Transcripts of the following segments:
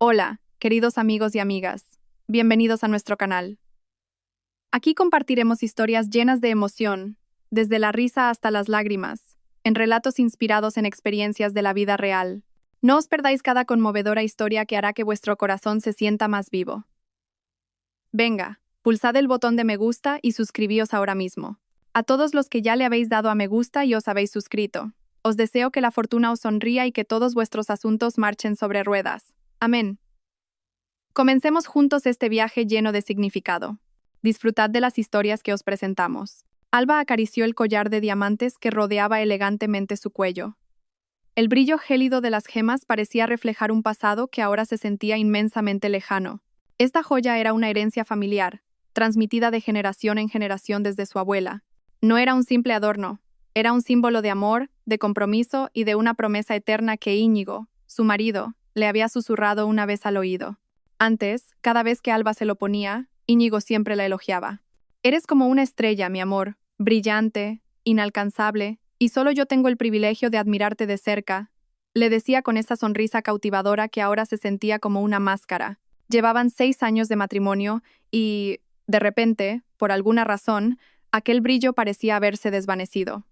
Hola, queridos amigos y amigas. Bienvenidos a nuestro canal. Aquí compartiremos historias llenas de emoción, desde la risa hasta las lágrimas, en relatos inspirados en experiencias de la vida real. No os perdáis cada conmovedora historia que hará que vuestro corazón se sienta más vivo. Venga, pulsad el botón de me gusta y suscribíos ahora mismo. A todos los que ya le habéis dado a me gusta y os habéis suscrito, os deseo que la fortuna os sonría y que todos vuestros asuntos marchen sobre ruedas. Amén. Comencemos juntos este viaje lleno de significado. Disfrutad de las historias que os presentamos. Alba acarició el collar de diamantes que rodeaba elegantemente su cuello. El brillo gélido de las gemas parecía reflejar un pasado que ahora se sentía inmensamente lejano. Esta joya era una herencia familiar, transmitida de generación en generación desde su abuela. No era un simple adorno, era un símbolo de amor, de compromiso y de una promesa eterna que Íñigo, su marido, le había susurrado una vez al oído. Antes, cada vez que Alba se lo ponía, Íñigo siempre la elogiaba. Eres como una estrella, mi amor, brillante, inalcanzable, y solo yo tengo el privilegio de admirarte de cerca, le decía con esa sonrisa cautivadora que ahora se sentía como una máscara. Llevaban 6 años de matrimonio y, de repente, por alguna razón, aquel brillo parecía haberse desvanecido.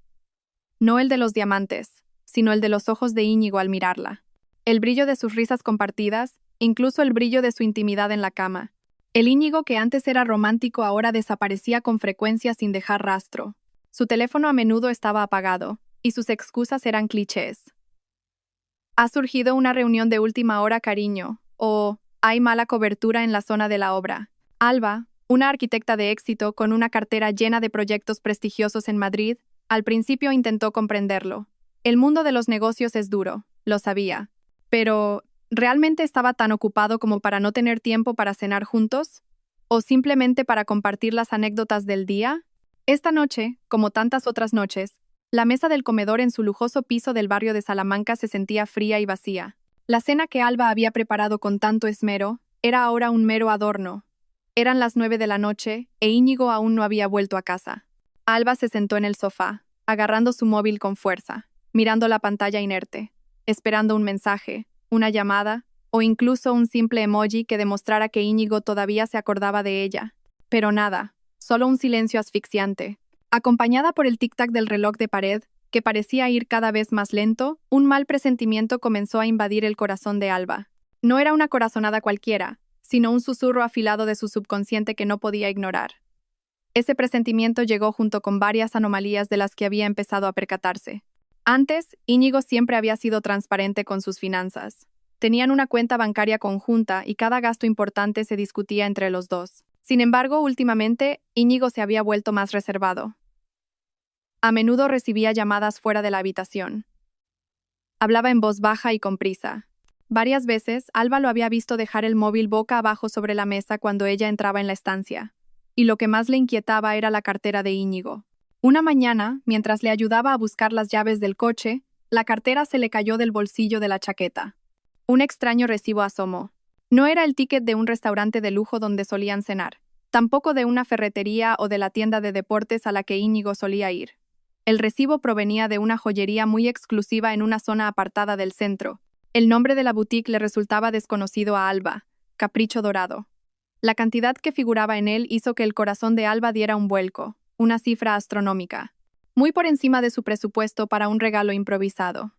No el de los diamantes, sino el de los ojos de Íñigo al mirarla. El brillo de sus risas compartidas, incluso el brillo de su intimidad en la cama. El Íñigo que antes era romántico ahora desaparecía con frecuencia sin dejar rastro. Su teléfono a menudo estaba apagado, y sus excusas eran clichés. Ha surgido una reunión de última hora, cariño, o hay mala cobertura en la zona de la obra. Alba, una arquitecta de éxito con una cartera llena de proyectos prestigiosos en Madrid, al principio intentó comprenderlo. El mundo de los negocios es duro, lo sabía. Pero, ¿realmente estaba tan ocupado como para no tener tiempo para cenar juntos? ¿O simplemente para compartir las anécdotas del día? Esta noche, como tantas otras noches, la mesa del comedor en su lujoso piso del barrio de Salamanca se sentía fría y vacía. La cena que Alba había preparado con tanto esmero era ahora un mero adorno. Eran las 9 de la noche e Íñigo aún no había vuelto a casa. Alba se sentó en el sofá, agarrando su móvil con fuerza, mirando la pantalla inerte, esperando un mensaje, una llamada, o incluso un simple emoji que demostrara que Íñigo todavía se acordaba de ella. Pero nada, solo un silencio asfixiante. Acompañada por el tic-tac del reloj de pared, que parecía ir cada vez más lento, un mal presentimiento comenzó a invadir el corazón de Alba. No era una corazonada cualquiera, sino un susurro afilado de su subconsciente que no podía ignorar. Ese presentimiento llegó junto con varias anomalías de las que había empezado a percatarse. Antes, Íñigo siempre había sido transparente con sus finanzas. Tenían una cuenta bancaria conjunta y cada gasto importante se discutía entre los dos. Sin embargo, últimamente, Íñigo se había vuelto más reservado. A menudo recibía llamadas fuera de la habitación. Hablaba en voz baja y con prisa. Varias veces, Alba lo había visto dejar el móvil boca abajo sobre la mesa cuando ella entraba en la estancia. Y lo que más le inquietaba era la cartera de Íñigo. Una mañana, mientras le ayudaba a buscar las llaves del coche, la cartera se le cayó del bolsillo de la chaqueta. Un extraño recibo asomó. No era el ticket de un restaurante de lujo donde solían cenar, tampoco de una ferretería o de la tienda de deportes a la que Íñigo solía ir. El recibo provenía de una joyería muy exclusiva en una zona apartada del centro. El nombre de la boutique le resultaba desconocido a Alba, Capricho Dorado. La cantidad que figuraba en él hizo que el corazón de Alba diera un vuelco, una cifra astronómica, muy por encima de su presupuesto para un regalo improvisado.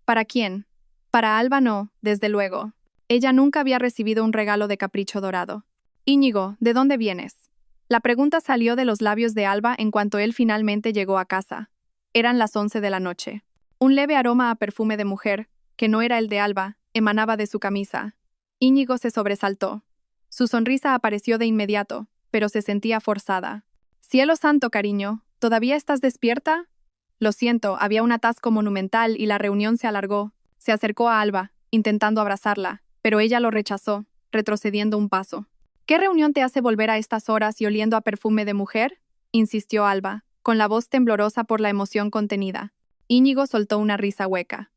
¿Para quién? Para Alba no, desde luego. Ella nunca había recibido un regalo de Capricho Dorado. Íñigo, ¿de dónde vienes? La pregunta salió de los labios de Alba en cuanto él finalmente llegó a casa. Eran las 11 de la noche. Un leve aroma a perfume de mujer, que no era el de Alba, emanaba de su camisa. Íñigo se sobresaltó. Su sonrisa apareció de inmediato, pero se sentía forzada. «Cielo santo, cariño, ¿todavía estás despierta?» Lo siento, había un atasco monumental y la reunión se alargó. Se acercó a Alba, intentando abrazarla, pero ella lo rechazó, retrocediendo un paso. «¿Qué reunión te hace volver a estas horas y oliendo a perfume de mujer?», insistió Alba, con la voz temblorosa por la emoción contenida. Íñigo soltó una risa hueca.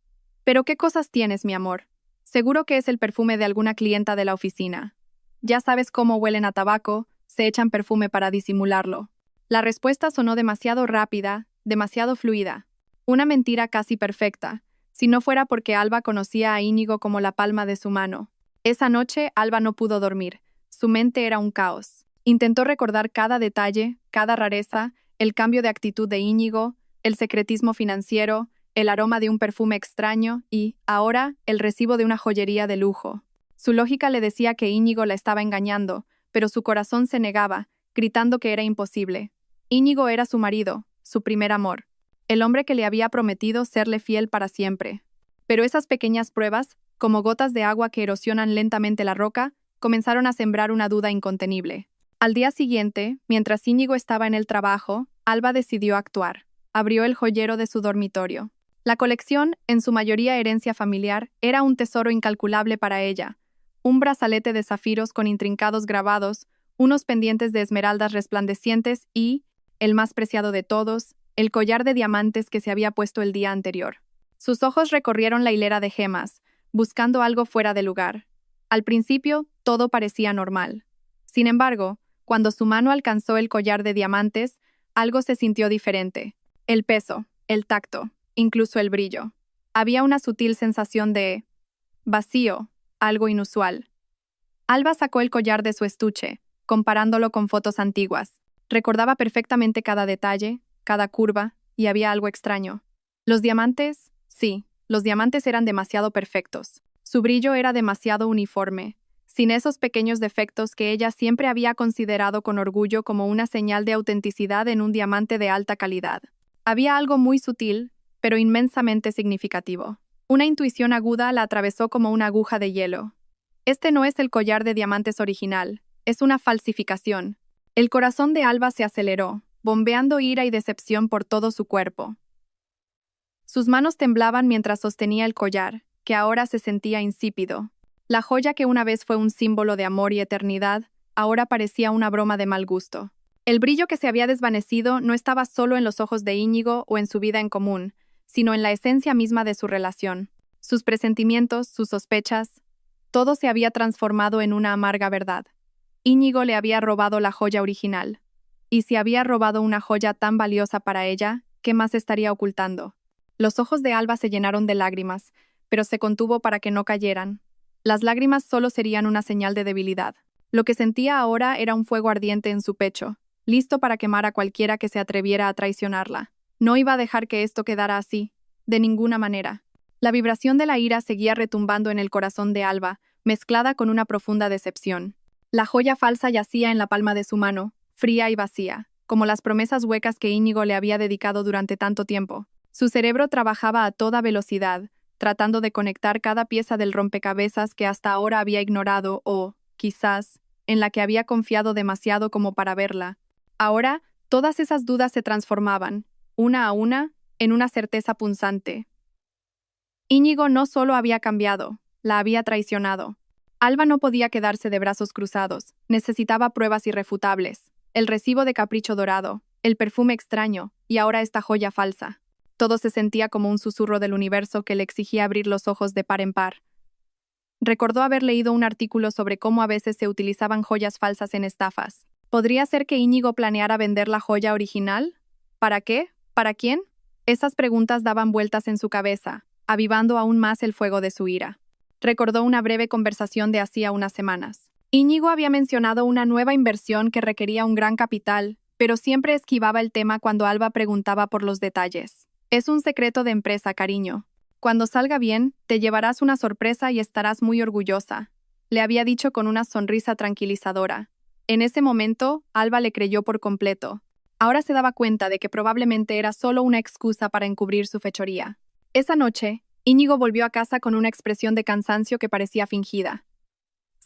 «¿Pero qué cosas tienes, mi amor? Seguro que es el perfume de alguna clienta de la oficina. Ya sabes cómo huelen a tabaco, se echan perfume para disimularlo». La respuesta sonó demasiado rápida, demasiado fluida. Una mentira casi perfecta, si no fuera porque Alba conocía a Íñigo como la palma de su mano. Esa noche, Alba no pudo dormir. Su mente era un caos. Intentó recordar cada detalle, cada rareza, el cambio de actitud de Íñigo, el secretismo financiero, el aroma de un perfume extraño y, ahora, el recibo de una joyería de lujo. Su lógica le decía que Íñigo la estaba engañando, pero su corazón se negaba, gritando que era imposible. Íñigo era su marido, su primer amor, el hombre que le había prometido serle fiel para siempre. Pero esas pequeñas pruebas, como gotas de agua que erosionan lentamente la roca, comenzaron a sembrar una duda incontenible. Al día siguiente, mientras Íñigo estaba en el trabajo, Alba decidió actuar. Abrió el joyero de su dormitorio. La colección, en su mayoría herencia familiar, era un tesoro incalculable para ella. Un brazalete de zafiros con intrincados grabados, unos pendientes de esmeraldas resplandecientes y, el más preciado de todos, el collar de diamantes que se había puesto el día anterior. Sus ojos recorrieron la hilera de gemas, buscando algo fuera de lugar. Al principio, todo parecía normal. Sin embargo, cuando su mano alcanzó el collar de diamantes, algo se sintió diferente. El peso, el tacto, incluso el brillo. Había una sutil sensación de vacío, algo inusual. Alba sacó el collar de su estuche, comparándolo con fotos antiguas. Recordaba perfectamente cada detalle, cada curva, y había algo extraño. Los diamantes, sí, los diamantes eran demasiado perfectos. Su brillo era demasiado uniforme, sin esos pequeños defectos que ella siempre había considerado con orgullo como una señal de autenticidad en un diamante de alta calidad. Había algo muy sutil, pero inmensamente significativo. Una intuición aguda la atravesó como una aguja de hielo. Este no es el collar de diamantes original, es una falsificación. El corazón de Alba se aceleró, bombeando ira y decepción por todo su cuerpo. Sus manos temblaban mientras sostenía el collar, que ahora se sentía insípido. La joya que una vez fue un símbolo de amor y eternidad, ahora parecía una broma de mal gusto. El brillo que se había desvanecido no estaba solo en los ojos de Íñigo o en su vida en común, sino en la esencia misma de su relación. Sus presentimientos, sus sospechas, todo se había transformado en una amarga verdad. Íñigo le había robado la joya original. Y si había robado una joya tan valiosa para ella, ¿qué más estaría ocultando? Los ojos de Alba se llenaron de lágrimas, pero se contuvo para que no cayeran. Las lágrimas solo serían una señal de debilidad. Lo que sentía ahora era un fuego ardiente en su pecho, listo para quemar a cualquiera que se atreviera a traicionarla. No iba a dejar que esto quedara así, de ninguna manera. La vibración de la ira seguía retumbando en el corazón de Alba, mezclada con una profunda decepción. La joya falsa yacía en la palma de su mano, fría y vacía, como las promesas huecas que Íñigo le había dedicado durante tanto tiempo. Su cerebro trabajaba a toda velocidad, tratando de conectar cada pieza del rompecabezas que hasta ahora había ignorado o, quizás, en la que había confiado demasiado como para verla. Ahora, todas esas dudas se transformaban, una a una, en una certeza punzante. Íñigo no solo había cambiado, la había traicionado. Alba no podía quedarse de brazos cruzados, necesitaba pruebas irrefutables. El recibo de capricho dorado, el perfume extraño, y ahora esta joya falsa. Todo se sentía como un susurro del universo que le exigía abrir los ojos de par en par. Recordó haber leído un artículo sobre cómo a veces se utilizaban joyas falsas en estafas. ¿Podría ser que Íñigo planeara vender la joya original? ¿Para qué? ¿Para quién? Esas preguntas daban vueltas en su cabeza, avivando aún más el fuego de su ira. Recordó una breve conversación de hacía unas semanas. Íñigo había mencionado una nueva inversión que requería un gran capital, pero siempre esquivaba el tema cuando Alba preguntaba por los detalles. Es un secreto de empresa, cariño. Cuando salga bien, te llevarás una sorpresa y estarás muy orgullosa, le había dicho con una sonrisa tranquilizadora. En ese momento, Alba le creyó por completo. Ahora se daba cuenta de que probablemente era solo una excusa para encubrir su fechoría. Esa noche, Íñigo volvió a casa con una expresión de cansancio que parecía fingida.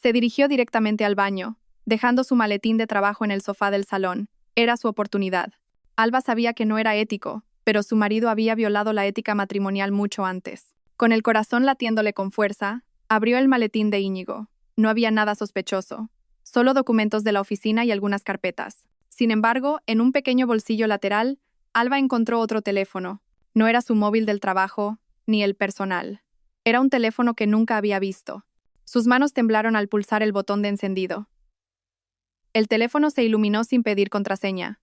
Se dirigió directamente al baño, dejando su maletín de trabajo en el sofá del salón. Era su oportunidad. Alba sabía que no era ético, pero su marido había violado la ética matrimonial mucho antes. Con el corazón latiéndole con fuerza, abrió el maletín de Íñigo. No había nada sospechoso, solo documentos de la oficina y algunas carpetas. Sin embargo, en un pequeño bolsillo lateral, Alba encontró otro teléfono. No era su móvil del trabajo, ni el personal. Era un teléfono que nunca había visto. Sus manos temblaron al pulsar el botón de encendido. El teléfono se iluminó sin pedir contraseña.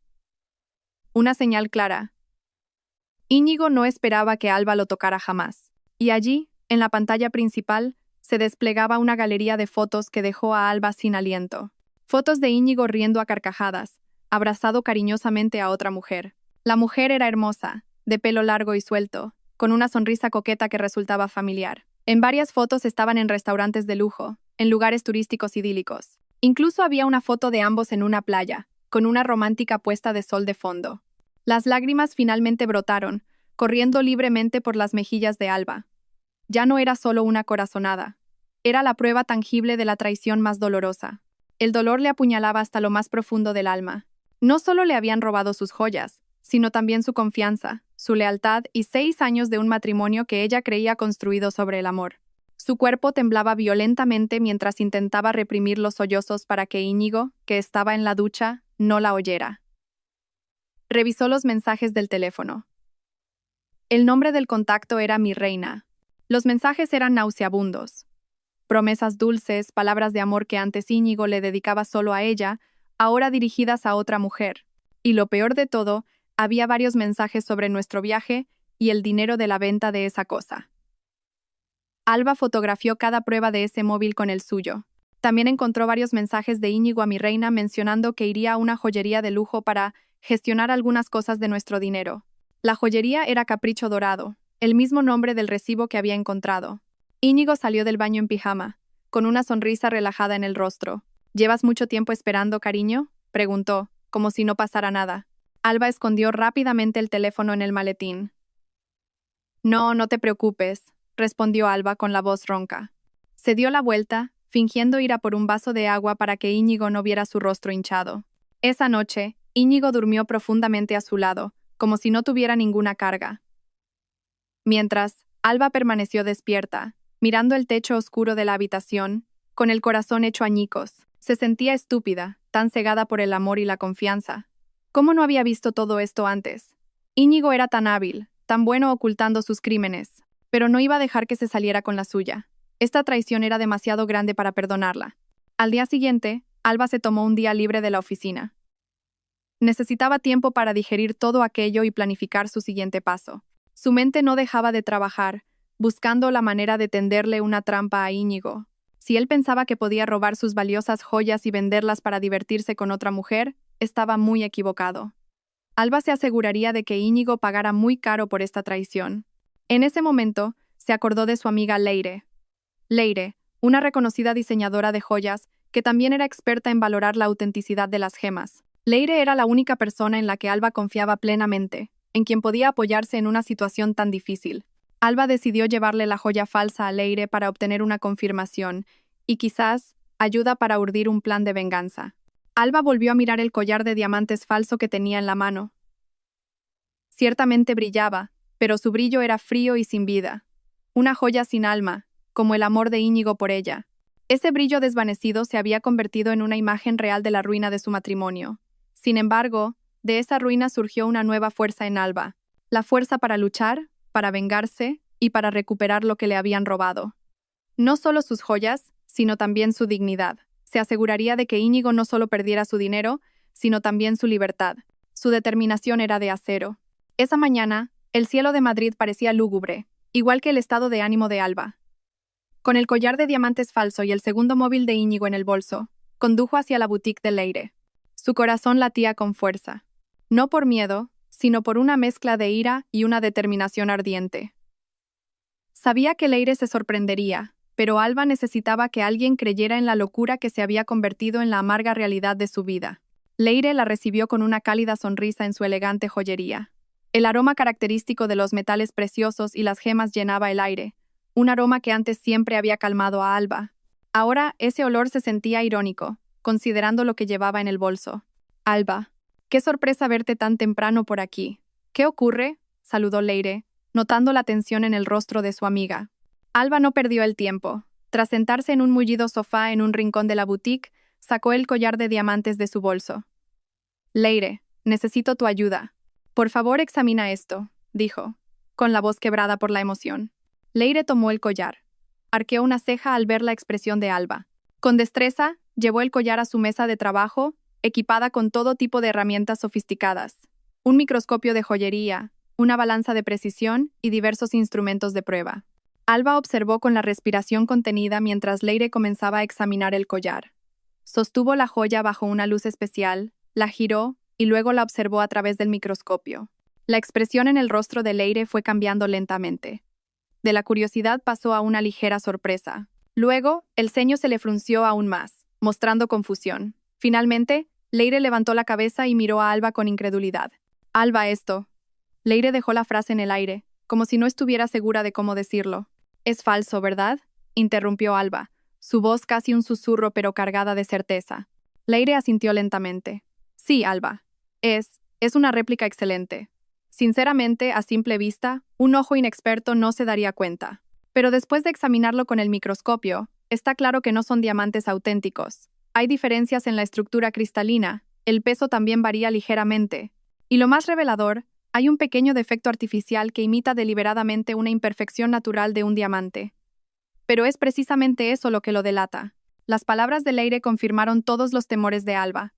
Una señal clara. Íñigo no esperaba que Alba lo tocara jamás. Y allí, en la pantalla principal, se desplegaba una galería de fotos que dejó a Alba sin aliento. Fotos de Íñigo riendo a carcajadas, abrazado cariñosamente a otra mujer. La mujer era hermosa, de pelo largo y suelto, con una sonrisa coqueta que resultaba familiar. En varias fotos estaban en restaurantes de lujo, en lugares turísticos idílicos. Incluso había una foto de ambos en una playa, con una romántica puesta de sol de fondo. Las lágrimas finalmente brotaron, corriendo libremente por las mejillas de Alba. Ya no era solo una corazonada. Era la prueba tangible de la traición más dolorosa. El dolor le apuñalaba hasta lo más profundo del alma. No solo le habían robado sus joyas, sino también su confianza, su lealtad y 6 años de un matrimonio que ella creía construido sobre el amor. Su cuerpo temblaba violentamente mientras intentaba reprimir los sollozos para que Íñigo, que estaba en la ducha, no la oyera. Revisó los mensajes del teléfono. El nombre del contacto era Mi Reina. Los mensajes eran nauseabundos. Promesas dulces, palabras de amor que antes Íñigo le dedicaba solo a ella, ahora dirigidas a otra mujer. Y lo peor de todo, había varios mensajes sobre nuestro viaje y el dinero de la venta de esa cosa. Alba fotografió cada prueba de ese móvil con el suyo. También encontró varios mensajes de Íñigo a Mi Reina mencionando que iría a una joyería de lujo para gestionar algunas cosas de nuestro dinero. La joyería era Capricho Dorado, el mismo nombre del recibo que había encontrado. Íñigo salió del baño en pijama, con una sonrisa relajada en el rostro. ¿Llevas mucho tiempo esperando, cariño?, preguntó, como si no pasara nada. Alba escondió rápidamente el teléfono en el maletín. No, no te preocupes, respondió Alba con la voz ronca. Se dio la vuelta, fingiendo ir a por un vaso de agua para que Íñigo no viera su rostro hinchado. Esa noche, Íñigo durmió profundamente a su lado, como si no tuviera ninguna carga. Mientras, Alba permaneció despierta, mirando el techo oscuro de la habitación, con el corazón hecho añicos. Se sentía estúpida, tan cegada por el amor y la confianza. ¿Cómo no había visto todo esto antes? Íñigo era tan hábil, tan bueno ocultando sus crímenes, pero no iba a dejar que se saliera con la suya. Esta traición era demasiado grande para perdonarla. Al día siguiente, Alba se tomó un día libre de la oficina. Necesitaba tiempo para digerir todo aquello y planificar su siguiente paso. Su mente no dejaba de trabajar, buscando la manera de tenderle una trampa a Íñigo. Si él pensaba que podía robar sus valiosas joyas y venderlas para divertirse con otra mujer, estaba muy equivocado. Alba se aseguraría de que Íñigo pagara muy caro por esta traición. En ese momento, se acordó de su amiga Leire. Leire, una reconocida diseñadora de joyas, que también era experta en valorar la autenticidad de las gemas. Leire era la única persona en la que Alba confiaba plenamente, en quien podía apoyarse en una situación tan difícil. Alba decidió llevarle la joya falsa a Leire para obtener una confirmación y quizás ayuda para urdir un plan de venganza. Alba volvió a mirar el collar de diamantes falso que tenía en la mano. Ciertamente brillaba, pero su brillo era frío y sin vida. Una joya sin alma, como el amor de Íñigo por ella. Ese brillo desvanecido se había convertido en una imagen real de la ruina de su matrimonio. Sin embargo, de esa ruina surgió una nueva fuerza en Alba. La fuerza para luchar, para vengarse y para recuperar lo que le habían robado. No solo sus joyas, sino también su dignidad. Se aseguraría de que Íñigo no solo perdiera su dinero, sino también su libertad. Su determinación era de acero. Esa mañana, el cielo de Madrid parecía lúgubre, igual que el estado de ánimo de Alba. Con el collar de diamantes falso y el segundo móvil de Íñigo en el bolso, condujo hacia la boutique de Leire. Su corazón latía con fuerza. No por miedo, sino por una mezcla de ira y una determinación ardiente. Sabía que Leire se sorprendería, pero Alba necesitaba que alguien creyera en la locura que se había convertido en la amarga realidad de su vida. Leire la recibió con una cálida sonrisa en su elegante joyería. El aroma característico de los metales preciosos y las gemas llenaba el aire, un aroma que antes siempre había calmado a Alba. Ahora ese olor se sentía irónico, considerando lo que llevaba en el bolso. Alba, qué sorpresa verte tan temprano por aquí. ¿Qué ocurre?, saludó Leire, notando la tensión en el rostro de su amiga. Alba no perdió el tiempo. Tras sentarse en un mullido sofá en un rincón de la boutique, sacó el collar de diamantes de su bolso. Leire, necesito tu ayuda. Por favor, examina esto, dijo, con la voz quebrada por la emoción. Leire tomó el collar. Arqueó una ceja al ver la expresión de Alba. Con destreza, llevó el collar a su mesa de trabajo, equipada con todo tipo de herramientas sofisticadas. Un microscopio de joyería, una balanza de precisión y diversos instrumentos de prueba. Alba observó con la respiración contenida mientras Leire comenzaba a examinar el collar. Sostuvo la joya bajo una luz especial, la giró y luego la observó a través del microscopio. La expresión en el rostro de Leire fue cambiando lentamente. De la curiosidad pasó a una ligera sorpresa. Luego, el ceño se le frunció aún más, mostrando confusión. Finalmente, Leire levantó la cabeza y miró a Alba con incredulidad. «Alba, esto». Leire dejó la frase en el aire, como si no estuviera segura de cómo decirlo. «Es falso, ¿verdad?», interrumpió Alba, su voz casi un susurro pero cargada de certeza. Leire asintió lentamente. «Sí, Alba. Es una réplica excelente. Sinceramente, a simple vista, un ojo inexperto no se daría cuenta. Pero después de examinarlo con el microscopio, está claro que no son diamantes auténticos. Hay diferencias en la estructura cristalina, el peso también varía ligeramente. Y lo más revelador, hay un pequeño defecto artificial que imita deliberadamente una imperfección natural de un diamante. Pero es precisamente eso lo que lo delata». Las palabras de Leire confirmaron todos los temores de Alba.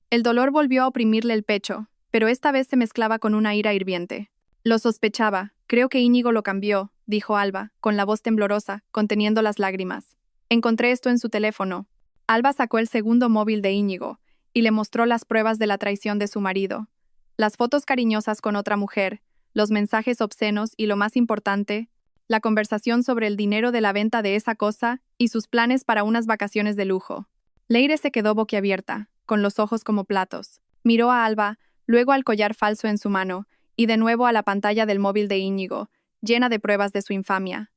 El dolor volvió a oprimirle el pecho, pero esta vez se mezclaba con una ira hirviente. «Lo sospechaba, creo que Íñigo lo cambió», dijo Alba, con la voz temblorosa, conteniendo las lágrimas. «Encontré esto en su teléfono». Alba sacó el segundo móvil de Íñigo y le mostró las pruebas de la traición de su marido. Las fotos cariñosas con otra mujer, los mensajes obscenos y, lo más importante, la conversación sobre el dinero de la venta de esa cosa y sus planes para unas vacaciones de lujo. Leire se quedó boquiabierta, con los ojos como platos. Miró a Alba, luego al collar falso en su mano, y de nuevo a la pantalla del móvil de Íñigo, llena de pruebas de su infamia.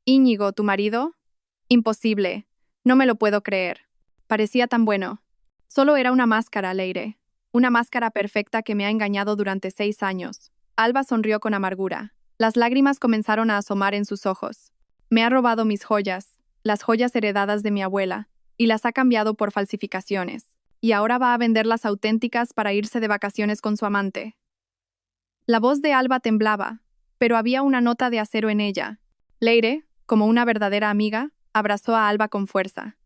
«¿Íñigo, tu marido? Imposible. No me lo puedo creer. Parecía tan bueno. Solo era una máscara, Leire. Una máscara perfecta que me ha engañado durante 6 años». Alba sonrió con amargura. Las lágrimas comenzaron a asomar en sus ojos. «Me ha robado mis joyas, las joyas heredadas de mi abuela, y las ha cambiado por falsificaciones. Y ahora va a vender las auténticas para irse de vacaciones con su amante». La voz de Alba temblaba, pero había una nota de acero en ella. Leire, como una verdadera amiga, abrazó a Alba con fuerza.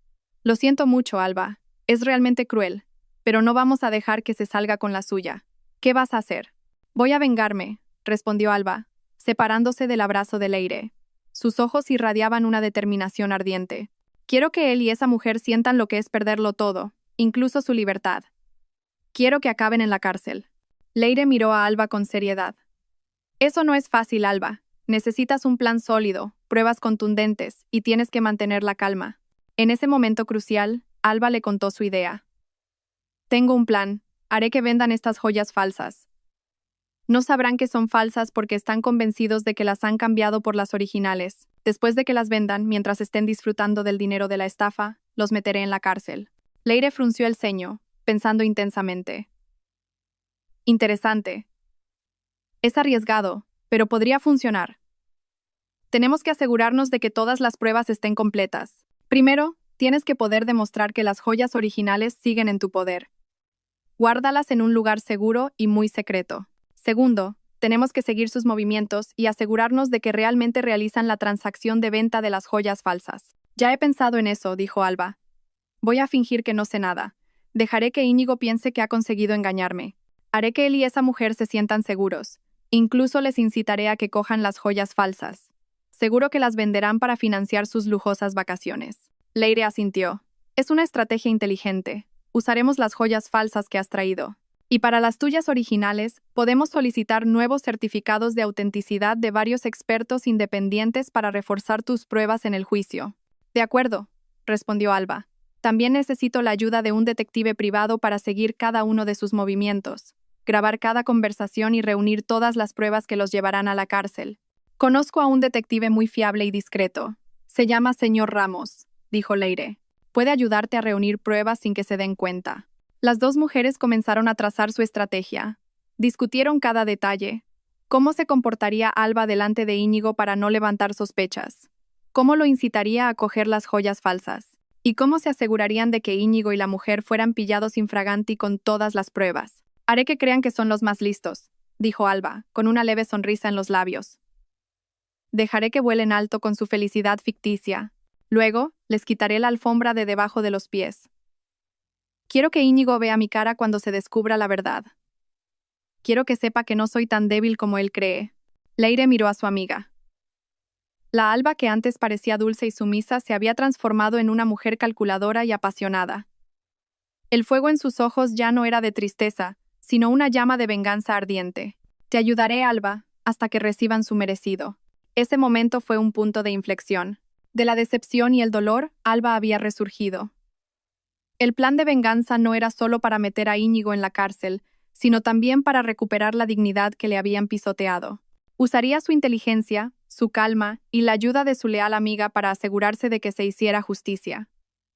«Lo siento mucho, Alba. Es realmente cruel, pero no vamos a dejar que se salga con la suya. ¿Qué vas a hacer?» «Voy a vengarme», respondió Alba, separándose del abrazo de Leire. Sus ojos irradiaban una determinación ardiente. «Quiero que él y esa mujer sientan lo que es perderlo todo, incluso su libertad. Quiero que acaben en la cárcel». Leire miró a Alba con seriedad. «Eso no es fácil, Alba. Necesitas un plan sólido, pruebas contundentes, y tienes que mantener la calma». En ese momento crucial, Alba le contó su idea. «Tengo un plan. Haré que vendan estas joyas falsas. No sabrán que son falsas porque están convencidos de que las han cambiado por las originales. Después de que las vendan, mientras estén disfrutando del dinero de la estafa, los meteré en la cárcel». Leire frunció el ceño, pensando intensamente. «Interesante. Es arriesgado, pero podría funcionar. Tenemos que asegurarnos de que todas las pruebas estén completas. Primero, tienes que poder demostrar que las joyas originales siguen en tu poder. Guárdalas en un lugar seguro y muy secreto. Segundo, tenemos que seguir sus movimientos y asegurarnos de que realmente realizan la transacción de venta de las joyas falsas». «Ya he pensado en eso», dijo Alba. «Voy a fingir que no sé nada. Dejaré que Íñigo piense que ha conseguido engañarme. Haré que él y esa mujer se sientan seguros. Incluso les incitaré a que cojan las joyas falsas. Seguro que las venderán para financiar sus lujosas vacaciones». Leire asintió. «Es una estrategia inteligente. Usaremos las joyas falsas que has traído. Y para las tuyas originales, podemos solicitar nuevos certificados de autenticidad de varios expertos independientes para reforzar tus pruebas en el juicio». «De acuerdo», respondió Alba. «También necesito la ayuda de un detective privado para seguir cada uno de sus movimientos, grabar cada conversación y reunir todas las pruebas que los llevarán a la cárcel. Conozco a un detective muy fiable y discreto. Se llama señor Ramos», dijo Leire. «Puede ayudarte a reunir pruebas sin que se den cuenta». Las dos mujeres comenzaron a trazar su estrategia. Discutieron cada detalle. ¿Cómo se comportaría Alba delante de Íñigo para no levantar sospechas? ¿Cómo lo incitaría a coger las joyas falsas? ¿Y cómo se asegurarían de que Íñigo y la mujer fueran pillados infraganti con todas las pruebas? «Haré que crean que son los más listos», dijo Alba, con una leve sonrisa en los labios. «Dejaré que vuelen alto con su felicidad ficticia. Luego, les quitaré la alfombra de debajo de los pies. Quiero que Íñigo vea mi cara cuando se descubra la verdad. Quiero que sepa que no soy tan débil como él cree». Leire miró a su amiga. La Alba que antes parecía dulce y sumisa se había transformado en una mujer calculadora y apasionada. El fuego en sus ojos ya no era de tristeza, sino una llama de venganza ardiente. Te ayudaré, Alba, hasta que reciban su merecido. Ese momento fue un punto de inflexión. De la decepción y el dolor, Alba había resurgido. El plan de venganza no era solo para meter a Íñigo en la cárcel, sino también para recuperar la dignidad que le habían pisoteado. Usaría su inteligencia, su calma y la ayuda de su leal amiga para asegurarse de que se hiciera justicia.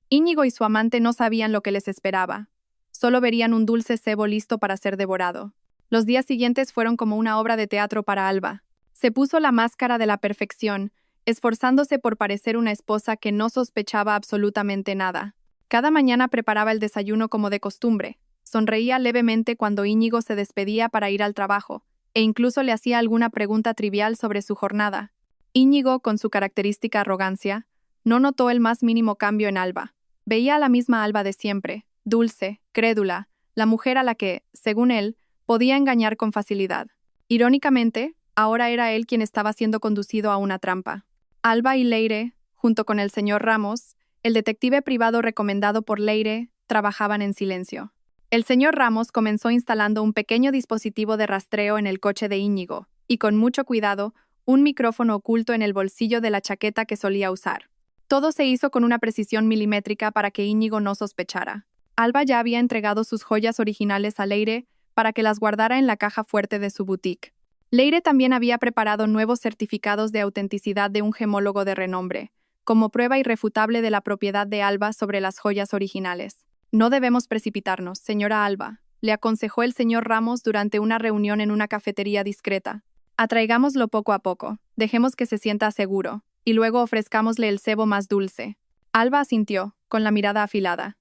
Íñigo y su amante no sabían lo que les esperaba. Solo verían un dulce cebo listo para ser devorado. Los días siguientes fueron como una obra de teatro para Alba. Se puso la máscara de la perfección, esforzándose por parecer una esposa que no sospechaba absolutamente nada. Cada mañana preparaba el desayuno como de costumbre. Sonreía levemente cuando Íñigo se despedía para ir al trabajo, e incluso le hacía alguna pregunta trivial sobre su jornada. Íñigo, con su característica arrogancia, no notó el más mínimo cambio en Alba. Veía a la misma Alba de siempre, dulce, crédula, la mujer a la que, según él, podía engañar con facilidad. Irónicamente, ahora era él quien estaba siendo conducido a una trampa. Alba y Leire, junto con el señor Ramos, el detective privado recomendado por Leire, trabajaban en silencio. El señor Ramos comenzó instalando un pequeño dispositivo de rastreo en el coche de Íñigo, y con mucho cuidado, un micrófono oculto en el bolsillo de la chaqueta que solía usar. Todo se hizo con una precisión milimétrica para que Íñigo no sospechara. Alba ya había entregado sus joyas originales a Leire para que las guardara en la caja fuerte de su boutique. Leire también había preparado nuevos certificados de autenticidad de un gemólogo de renombre, como prueba irrefutable de la propiedad de Alba sobre las joyas originales. No debemos precipitarnos, señora Alba, le aconsejó el señor Ramos durante una reunión en una cafetería discreta. Atraigámoslo poco a poco, dejemos que se sienta seguro, y luego ofrezcámosle el cebo más dulce. Alba asintió, con la mirada afilada.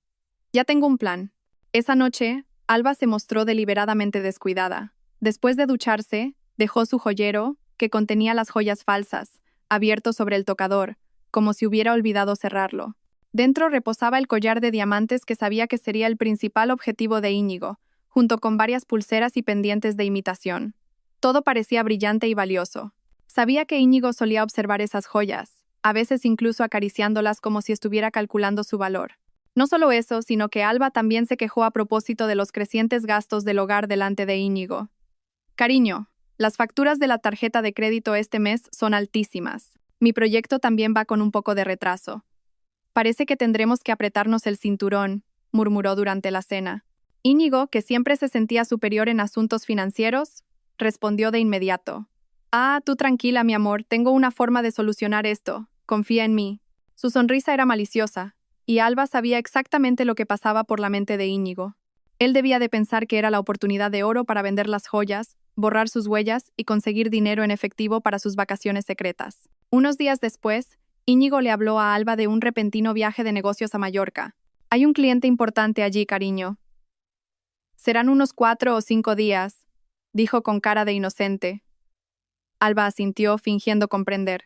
Ya tengo un plan. Esa noche, Alba se mostró deliberadamente descuidada. Después de ducharse, dejó su joyero, que contenía las joyas falsas, abierto sobre el tocador, como si hubiera olvidado cerrarlo. Dentro reposaba el collar de diamantes que sabía que sería el principal objetivo de Íñigo, junto con varias pulseras y pendientes de imitación. Todo parecía brillante y valioso. Sabía que Íñigo solía observar esas joyas, a veces incluso acariciándolas como si estuviera calculando su valor. No solo eso, sino que Alba también se quejó a propósito de los crecientes gastos del hogar delante de Íñigo. Cariño, las facturas de la tarjeta de crédito este mes son altísimas. Mi proyecto también va con un poco de retraso. Parece que tendremos que apretarnos el cinturón, murmuró durante la cena. Íñigo, que siempre se sentía superior en asuntos financieros, respondió de inmediato. Ah, tú tranquila, mi amor, tengo una forma de solucionar esto. Confía en mí. Su sonrisa era maliciosa, y Alba sabía exactamente lo que pasaba por la mente de Íñigo. Él debía de pensar que era la oportunidad de oro para vender las joyas, borrar sus huellas y conseguir dinero en efectivo para sus vacaciones secretas. Unos días después, Íñigo le habló a Alba de un repentino viaje de negocios a Mallorca. Hay un cliente importante allí, cariño. Serán unos 4 o 5 días, dijo con cara de inocente. Alba asintió, fingiendo comprender.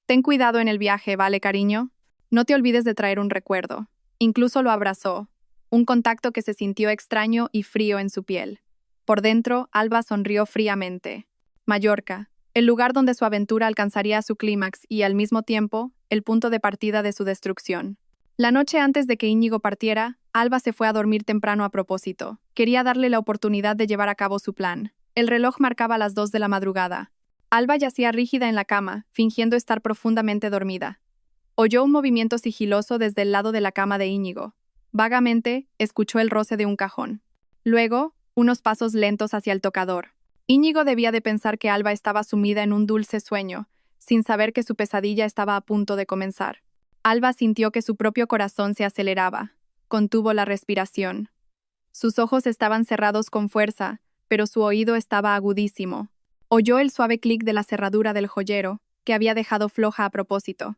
Ten cuidado en el viaje, ¿vale, cariño? No te olvides de traer un recuerdo. Incluso lo abrazó, un contacto que se sintió extraño y frío en su piel. Por dentro, Alba sonrió fríamente. Mallorca, el lugar donde su aventura alcanzaría su clímax y, al mismo tiempo, el punto de partida de su destrucción. La noche antes de que Íñigo partiera, Alba se fue a dormir temprano a propósito. Quería darle la oportunidad de llevar a cabo su plan. El reloj marcaba las 2 de la madrugada. Alba yacía rígida en la cama, fingiendo estar profundamente dormida. Oyó un movimiento sigiloso desde el lado de la cama de Íñigo. Vagamente, escuchó el roce de un cajón. Luego, unos pasos lentos hacia el tocador. Íñigo debía de pensar que Alba estaba sumida en un dulce sueño, sin saber que su pesadilla estaba a punto de comenzar. Alba sintió que su propio corazón se aceleraba. Contuvo la respiración. Sus ojos estaban cerrados con fuerza, pero su oído estaba agudísimo. Oyó el suave clic de la cerradura del joyero, que había dejado floja a propósito.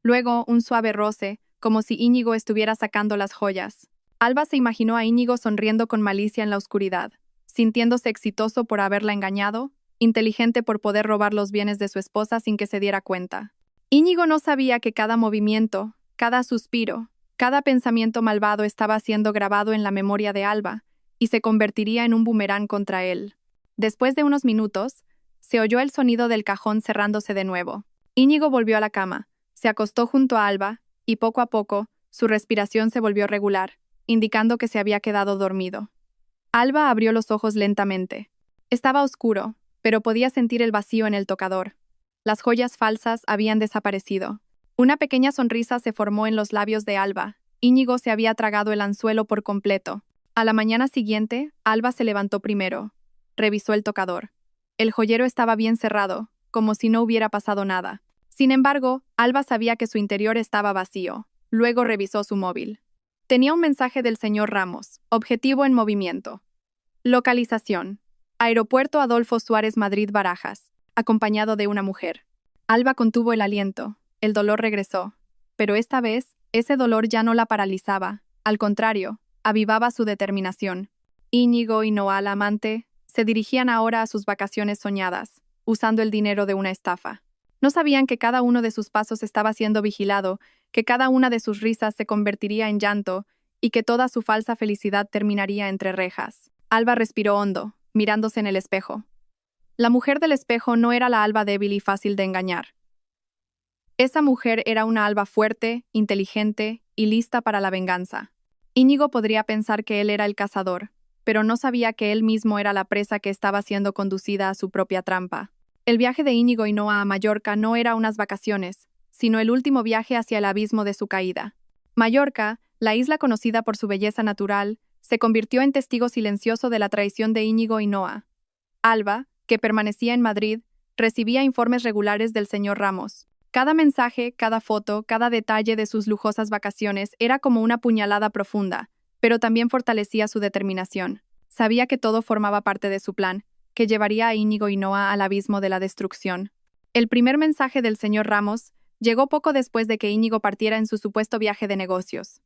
Luego, un suave roce, como si Íñigo estuviera sacando las joyas. Alba se imaginó a Íñigo sonriendo con malicia en la oscuridad, sintiéndose exitoso por haberla engañado, inteligente por poder robar los bienes de su esposa sin que se diera cuenta. Íñigo no sabía que cada movimiento, cada suspiro, cada pensamiento malvado estaba siendo grabado en la memoria de Alba y se convertiría en un boomerang contra él. Después de unos minutos, se oyó el sonido del cajón cerrándose de nuevo. Íñigo volvió a la cama, se acostó junto a Alba, y poco a poco, su respiración se volvió regular, indicando que se había quedado dormido. Alba abrió los ojos lentamente. Estaba oscuro, pero podía sentir el vacío en el tocador. Las joyas falsas habían desaparecido. Una pequeña sonrisa se formó en los labios de Alba. Íñigo se había tragado el anzuelo por completo. A la mañana siguiente, Alba se levantó primero. Revisó el tocador. El joyero estaba bien cerrado, como si no hubiera pasado nada. Sin embargo, Alba sabía que su interior estaba vacío. Luego revisó su móvil. Tenía un mensaje del señor Ramos, objetivo en movimiento. Localización: Aeropuerto Adolfo Suárez Madrid Barajas, acompañado de una mujer. Alba contuvo el aliento, el dolor regresó, pero esta vez, ese dolor ya no la paralizaba, al contrario, avivaba su determinación. Íñigo y Noa, la amante, se dirigían ahora a sus vacaciones soñadas, usando el dinero de una estafa. No sabían que cada uno de sus pasos estaba siendo vigilado, que cada una de sus risas se convertiría en llanto y que toda su falsa felicidad terminaría entre rejas. Alba respiró hondo, mirándose en el espejo. La mujer del espejo no era la Alba débil y fácil de engañar. Esa mujer era una Alba fuerte, inteligente y lista para la venganza. Íñigo podría pensar que él era el cazador, pero no sabía que él mismo era la presa que estaba siendo conducida a su propia trampa. El viaje de Íñigo y Noa a Mallorca no era unas vacaciones, sino el último viaje hacia el abismo de su caída. Mallorca, la isla conocida por su belleza natural, se convirtió en testigo silencioso de la traición de Íñigo y Noa. Alba, que permanecía en Madrid, recibía informes regulares del señor Ramos. Cada mensaje, cada foto, cada detalle de sus lujosas vacaciones era como una puñalada profunda, pero también fortalecía su determinación. Sabía que todo formaba parte de su plan, que llevaría a Íñigo y Noa al abismo de la destrucción. El primer mensaje del señor Ramos llegó poco después de que Íñigo partiera en su supuesto viaje de negocios.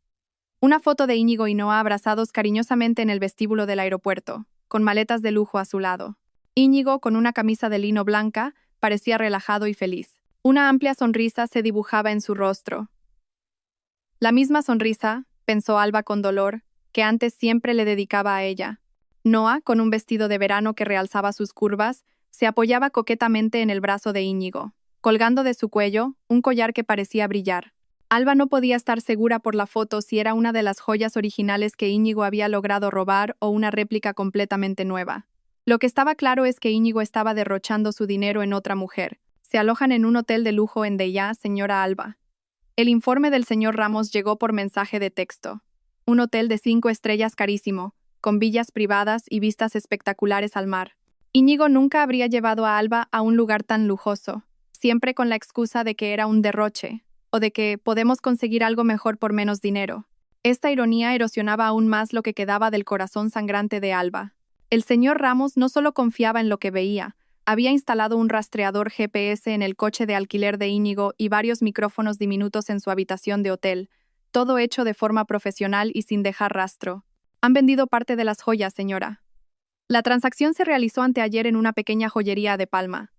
Una foto de Íñigo y Noa abrazados cariñosamente en el vestíbulo del aeropuerto, con maletas de lujo a su lado. Íñigo, con una camisa de lino blanca, parecía relajado y feliz. Una amplia sonrisa se dibujaba en su rostro. La misma sonrisa, pensó Alba con dolor, que antes siempre le dedicaba a ella. Noa, con un vestido de verano que realzaba sus curvas, se apoyaba coquetamente en el brazo de Íñigo, colgando de su cuello un collar que parecía brillar. Alba no podía estar segura por la foto si era una de las joyas originales que Íñigo había logrado robar o una réplica completamente nueva. Lo que estaba claro es que Íñigo estaba derrochando su dinero en otra mujer. Se alojan en un hotel de lujo en Deià, señora Alba. El informe del señor Ramos llegó por mensaje de texto. Un hotel de 5 estrellas carísimo, con villas privadas y vistas espectaculares al mar. Íñigo nunca habría llevado a Alba a un lugar tan lujoso, siempre con la excusa de que era un derroche, o de que podemos conseguir algo mejor por menos dinero. Esta ironía erosionaba aún más lo que quedaba del corazón sangrante de Alba. El señor Ramos no solo confiaba en lo que veía, había instalado un rastreador GPS en el coche de alquiler de Íñigo y varios micrófonos diminutos en su habitación de hotel, todo hecho de forma profesional y sin dejar rastro. Han vendido parte de las joyas, señora. La transacción se realizó anteayer en una pequeña joyería de Palma.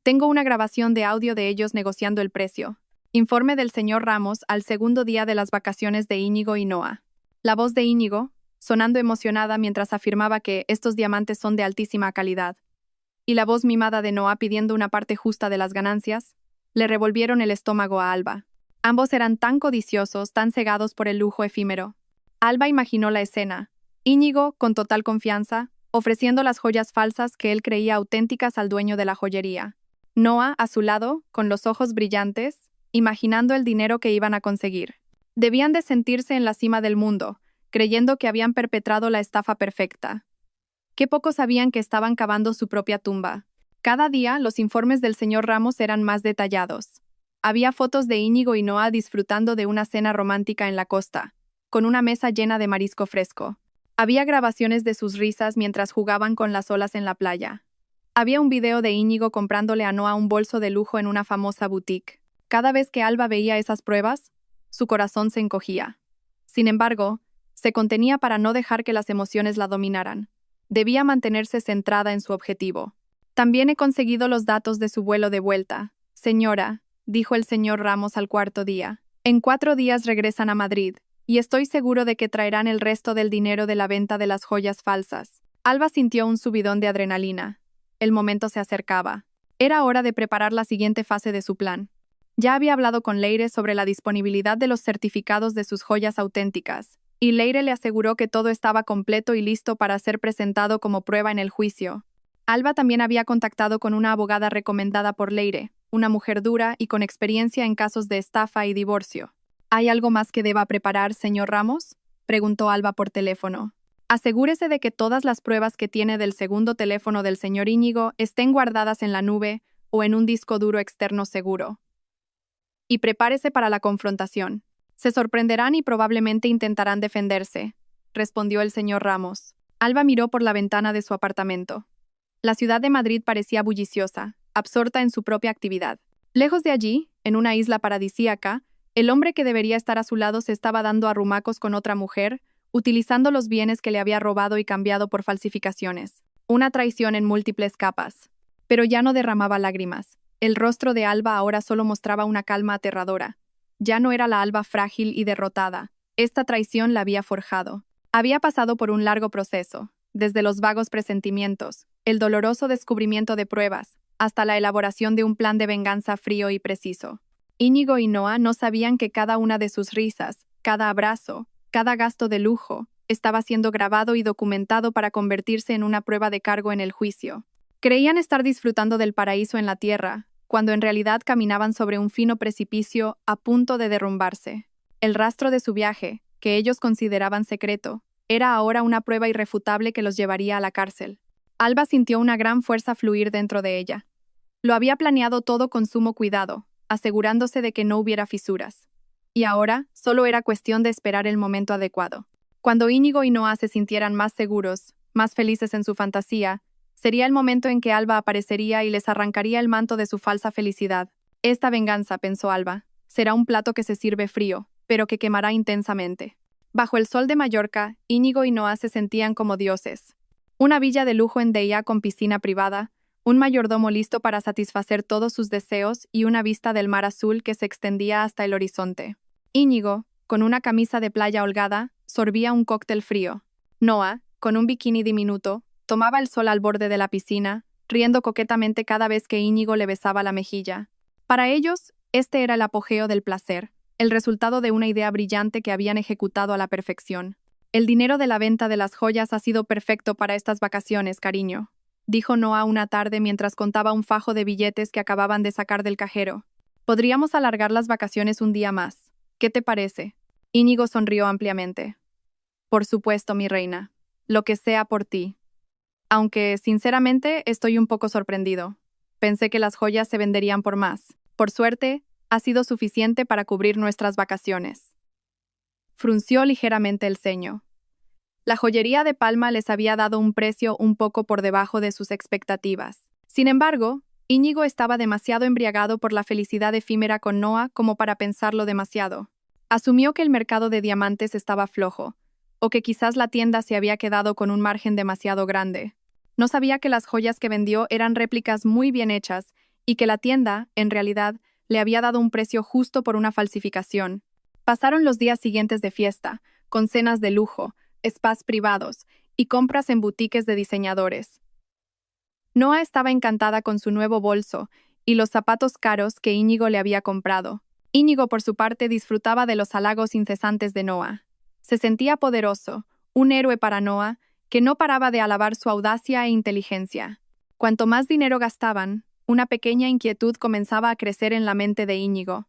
Tengo una grabación de audio de ellos negociando el precio. Informe del señor Ramos al segundo día de las vacaciones de Íñigo y Noa. La voz de Íñigo, sonando emocionada mientras afirmaba que estos diamantes son de altísima calidad, y la voz mimada de Noa pidiendo una parte justa de las ganancias, le revolvieron el estómago a Alba. Ambos eran tan codiciosos, tan cegados por el lujo efímero. Alba imaginó la escena. Íñigo, con total confianza, ofreciendo las joyas falsas que él creía auténticas al dueño de la joyería. Noa, a su lado, con los ojos brillantes, imaginando el dinero que iban a conseguir. Debían de sentirse en la cima del mundo, creyendo que habían perpetrado la estafa perfecta. Qué pocos sabían que estaban cavando su propia tumba. Cada día, los informes del señor Ramos eran más detallados. Había fotos de Íñigo y Noa disfrutando de una cena romántica en la costa, con una mesa llena de marisco fresco. Había grabaciones de sus risas mientras jugaban con las olas en la playa. Había un video de Íñigo comprándole a Noa un bolso de lujo en una famosa boutique. Cada vez que Alba veía esas pruebas, su corazón se encogía. Sin embargo, se contenía para no dejar que las emociones la dominaran. Debía mantenerse centrada en su objetivo. También he conseguido los datos de su vuelo de vuelta. Señora, dijo el señor Ramos al cuarto día. En 4 días regresan a Madrid, y estoy seguro de que traerán el resto del dinero de la venta de las joyas falsas. Alba sintió un subidón de adrenalina. El momento se acercaba. Era hora de preparar la siguiente fase de su plan. Ya había hablado con Leire sobre la disponibilidad de los certificados de sus joyas auténticas, y Leire le aseguró que todo estaba completo y listo para ser presentado como prueba en el juicio. Alba también había contactado con una abogada recomendada por Leire, una mujer dura y con experiencia en casos de estafa y divorcio. ¿Hay algo más que deba preparar, señor Ramos?, preguntó Alba por teléfono. Asegúrese de que todas las pruebas que tiene del segundo teléfono del señor Íñigo estén guardadas en la nube o en un disco duro externo seguro. Y prepárese para la confrontación. Se sorprenderán y probablemente intentarán defenderse, respondió el señor Ramos. Alba miró por la ventana de su apartamento. La ciudad de Madrid parecía bulliciosa, absorta en su propia actividad. Lejos de allí, en una isla paradisíaca, el hombre que debería estar a su lado se estaba dando arrumacos con otra mujer, utilizando los bienes que le había robado y cambiado por falsificaciones. Una traición en múltiples capas. Pero ya no derramaba lágrimas. El rostro de Alba ahora solo mostraba una calma aterradora. Ya no era la Alba frágil y derrotada. Esta traición la había forjado. Había pasado por un largo proceso, desde los vagos presentimientos, el doloroso descubrimiento de pruebas, hasta la elaboración de un plan de venganza frío y preciso. Íñigo y Noa no sabían que cada una de sus risas, cada abrazo, cada gasto de lujo, estaba siendo grabado y documentado para convertirse en una prueba de cargo en el juicio. Creían estar disfrutando del paraíso en la tierra, cuando en realidad caminaban sobre un fino precipicio a punto de derrumbarse. El rastro de su viaje, que ellos consideraban secreto, era ahora una prueba irrefutable que los llevaría a la cárcel. Alba sintió una gran fuerza fluir dentro de ella. Lo había planeado todo con sumo cuidado, asegurándose de que no hubiera fisuras. Y ahora, solo era cuestión de esperar el momento adecuado. Cuando Íñigo y Noa se sintieran más seguros, más felices en su fantasía, sería el momento en que Alba aparecería y les arrancaría el manto de su falsa felicidad. Esta venganza, pensó Alba, será un plato que se sirve frío, pero que quemará intensamente. Bajo el sol de Mallorca, Íñigo y Noa se sentían como dioses. Una villa de lujo en Deià con piscina privada, un mayordomo listo para satisfacer todos sus deseos y una vista del mar azul que se extendía hasta el horizonte. Íñigo, con una camisa de playa holgada, sorbía un cóctel frío. Noa, con un bikini diminuto, tomaba el sol al borde de la piscina, riendo coquetamente cada vez que Íñigo le besaba la mejilla. Para ellos, este era el apogeo del placer, el resultado de una idea brillante que habían ejecutado a la perfección. El dinero de la venta de las joyas ha sido perfecto para estas vacaciones, cariño, dijo Noa una tarde mientras contaba un fajo de billetes que acababan de sacar del cajero. Podríamos alargar las vacaciones un día más. ¿Qué te parece? Íñigo sonrió ampliamente. Por supuesto, mi reina. Lo que sea por ti. Aunque, sinceramente, estoy un poco sorprendido. Pensé que las joyas se venderían por más. Por suerte, ha sido suficiente para cubrir nuestras vacaciones. Frunció ligeramente el ceño. La joyería de Palma les había dado un precio un poco por debajo de sus expectativas. Sin embargo, Íñigo estaba demasiado embriagado por la felicidad efímera con Noa como para pensarlo demasiado. Asumió que el mercado de diamantes estaba flojo, o que quizás la tienda se había quedado con un margen demasiado grande. No sabía que las joyas que vendió eran réplicas muy bien hechas y que la tienda, en realidad, le había dado un precio justo por una falsificación. Pasaron los días siguientes de fiesta, con cenas de lujo, spas privados y compras en boutiques de diseñadores. Noa estaba encantada con su nuevo bolso y los zapatos caros que Íñigo le había comprado. Íñigo, por su parte, disfrutaba de los halagos incesantes de Noa. Se sentía poderoso, un héroe para Noa, que no paraba de alabar su audacia e inteligencia. Cuanto más dinero gastaban, una pequeña inquietud comenzaba a crecer en la mente de Íñigo.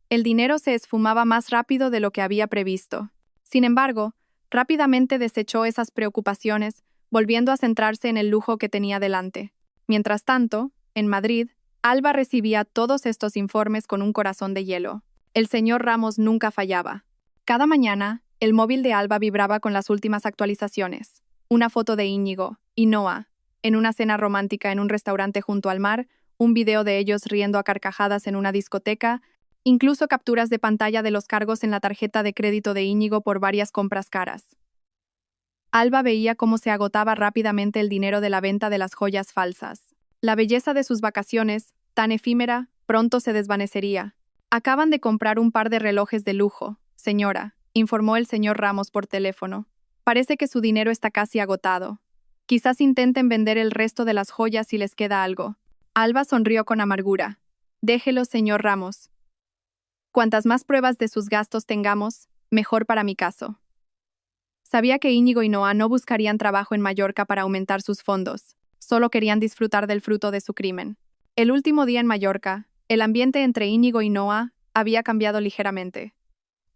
El dinero se esfumaba más rápido de lo que había previsto. Sin embargo, rápidamente desechó esas preocupaciones, volviendo a centrarse en el lujo que tenía delante. Mientras tanto, en Madrid, Alba recibía todos estos informes con un corazón de hielo. El señor Ramos nunca fallaba. Cada mañana, el móvil de Alba vibraba con las últimas actualizaciones. Una foto de Íñigo y Noa, en una cena romántica en un restaurante junto al mar, un video de ellos riendo a carcajadas en una discoteca, incluso capturas de pantalla de los cargos en la tarjeta de crédito de Íñigo por varias compras caras. Alba veía cómo se agotaba rápidamente el dinero de la venta de las joyas falsas. La belleza de sus vacaciones, tan efímera, pronto se desvanecería. Acaban de comprar un par de relojes de lujo, señora, informó el señor Ramos por teléfono. Parece que su dinero está casi agotado. Quizás intenten vender el resto de las joyas si les queda algo. Alba sonrió con amargura. Déjelo, señor Ramos. Cuantas más pruebas de sus gastos tengamos, mejor para mi caso. Sabía que Íñigo y Noa no buscarían trabajo en Mallorca para aumentar sus fondos, solo querían disfrutar del fruto de su crimen. El último día en Mallorca, el ambiente entre Íñigo y Noa había cambiado ligeramente.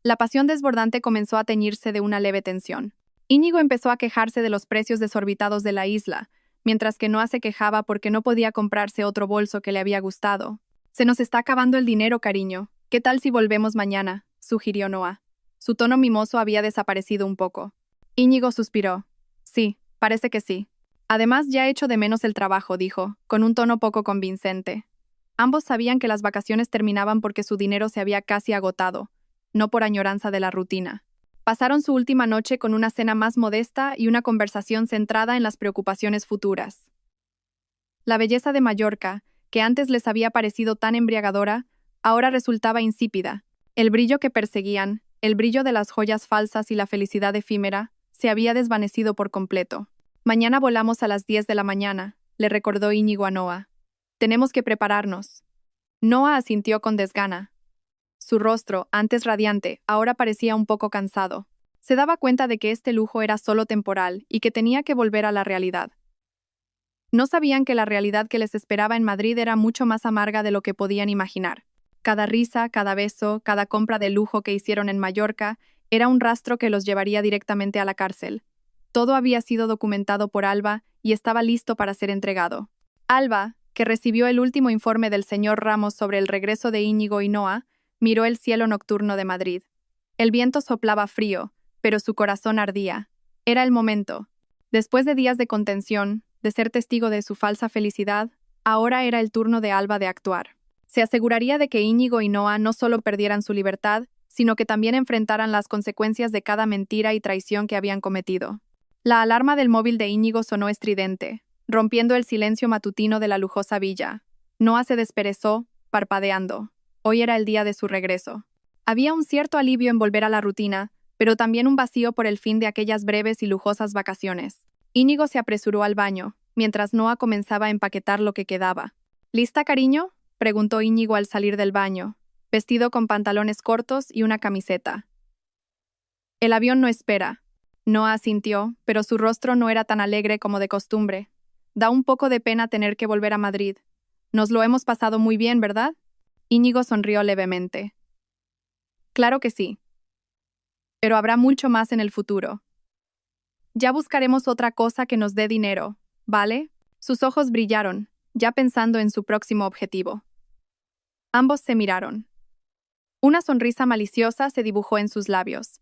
La pasión desbordante comenzó a teñirse de una leve tensión. Íñigo empezó a quejarse de los precios desorbitados de la isla, mientras que Noa se quejaba porque no podía comprarse otro bolso que le había gustado. Se nos está acabando el dinero, cariño. ¿Qué tal si volvemos mañana?, sugirió Noa. Su tono mimoso había desaparecido un poco. Íñigo suspiró. Sí, parece que sí. Además, ya echo de menos el trabajo, dijo, con un tono poco convincente. Ambos sabían que las vacaciones terminaban porque su dinero se había casi agotado, no por añoranza de la rutina. Pasaron su última noche con una cena más modesta y una conversación centrada en las preocupaciones futuras. La belleza de Mallorca, que antes les había parecido tan embriagadora, ahora resultaba insípida. El brillo que perseguían, el brillo de las joyas falsas y la felicidad efímera, se había desvanecido por completo. Mañana volamos a las 10 de la mañana, le recordó Íñigo a Noa. Tenemos que prepararnos. Noa asintió con desgana. Su rostro, antes radiante, ahora parecía un poco cansado. Se daba cuenta de que este lujo era solo temporal y que tenía que volver a la realidad. No sabían que la realidad que les esperaba en Madrid era mucho más amarga de lo que podían imaginar. Cada risa, cada beso, cada compra de lujo que hicieron en Mallorca era un rastro que los llevaría directamente a la cárcel. Todo había sido documentado por Alba y estaba listo para ser entregado. Alba, que recibió el último informe del señor Ramos sobre el regreso de Íñigo y Noa, miró el cielo nocturno de Madrid. El viento soplaba frío, pero su corazón ardía. Era el momento. Después de días de contención, de ser testigo de su falsa felicidad, ahora era el turno de Alba de actuar. Se aseguraría de que Íñigo y Noa no solo perdieran su libertad, sino que también enfrentaran las consecuencias de cada mentira y traición que habían cometido. La alarma del móvil de Íñigo sonó estridente, rompiendo el silencio matutino de la lujosa villa. Noa se desperezó, parpadeando. Hoy era el día de su regreso. Había un cierto alivio en volver a la rutina, pero también un vacío por el fin de aquellas breves y lujosas vacaciones. Íñigo se apresuró al baño, mientras Noa comenzaba a empaquetar lo que quedaba. ¿Lista, cariño?, preguntó Íñigo al salir del baño, vestido con pantalones cortos y una camiseta. El avión no espera. Noa asintió, pero su rostro no era tan alegre como de costumbre. Da un poco de pena tener que volver a Madrid. Nos lo hemos pasado muy bien, ¿verdad? Íñigo sonrió levemente. Claro que sí. Pero habrá mucho más en el futuro. Ya buscaremos otra cosa que nos dé dinero, ¿vale? Sus ojos brillaron, ya pensando en su próximo objetivo. Ambos se miraron. Una sonrisa maliciosa se dibujó en sus labios.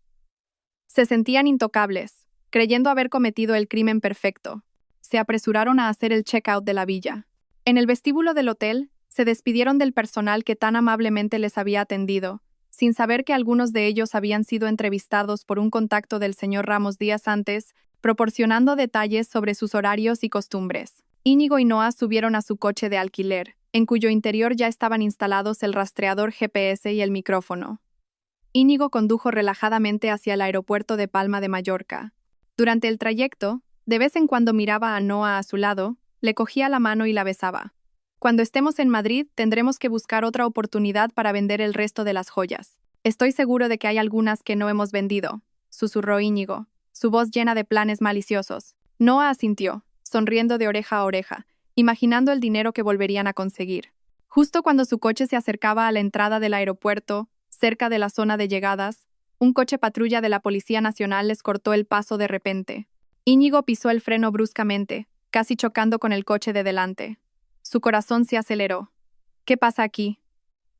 Se sentían intocables, creyendo haber cometido el crimen perfecto. Se apresuraron a hacer el check-out de la villa. En el vestíbulo del hotel, se despidieron del personal que tan amablemente les había atendido, sin saber que algunos de ellos habían sido entrevistados por un contacto del señor Ramos días antes, proporcionando detalles sobre sus horarios y costumbres. Íñigo y Noa subieron a su coche de alquiler, en cuyo interior ya estaban instalados el rastreador GPS y el micrófono. Íñigo condujo relajadamente hacia el aeropuerto de Palma de Mallorca. Durante el trayecto, de vez en cuando miraba a Noa a su lado, le cogía la mano y la besaba. Cuando estemos en Madrid, tendremos que buscar otra oportunidad para vender el resto de las joyas. Estoy seguro de que hay algunas que no hemos vendido, susurró Íñigo, su voz llena de planes maliciosos. Noa asintió, sonriendo de oreja a oreja, imaginando el dinero que volverían a conseguir. Justo cuando su coche se acercaba a la entrada del aeropuerto, cerca de la zona de llegadas, un coche patrulla de la Policía Nacional les cortó el paso de repente. Íñigo pisó el freno bruscamente, casi chocando con el coche de delante. Su corazón se aceleró. ¿Qué pasa aquí?,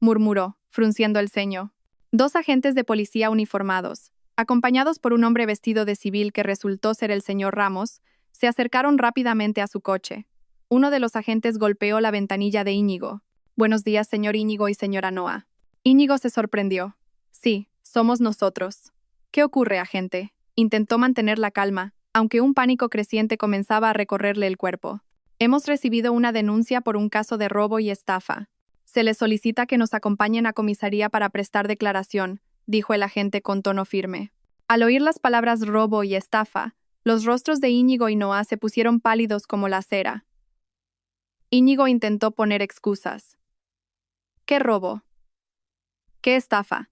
murmuró, frunciendo el ceño. Dos agentes de policía uniformados, acompañados por un hombre vestido de civil que resultó ser el señor Ramos, se acercaron rápidamente a su coche. Uno de los agentes golpeó la ventanilla de Íñigo. Buenos días, señor Íñigo y señora Noa. Íñigo se sorprendió. Sí, somos nosotros. ¿Qué ocurre, agente? Intentó mantener la calma, aunque un pánico creciente comenzaba a recorrerle el cuerpo. Hemos recibido una denuncia por un caso de robo y estafa. Se les solicita que nos acompañen a comisaría para prestar declaración, dijo el agente con tono firme. Al oír las palabras robo y estafa, los rostros de Íñigo y Noa se pusieron pálidos como la cera. Íñigo intentó poner excusas. ¿Qué robo? ¿Qué estafa?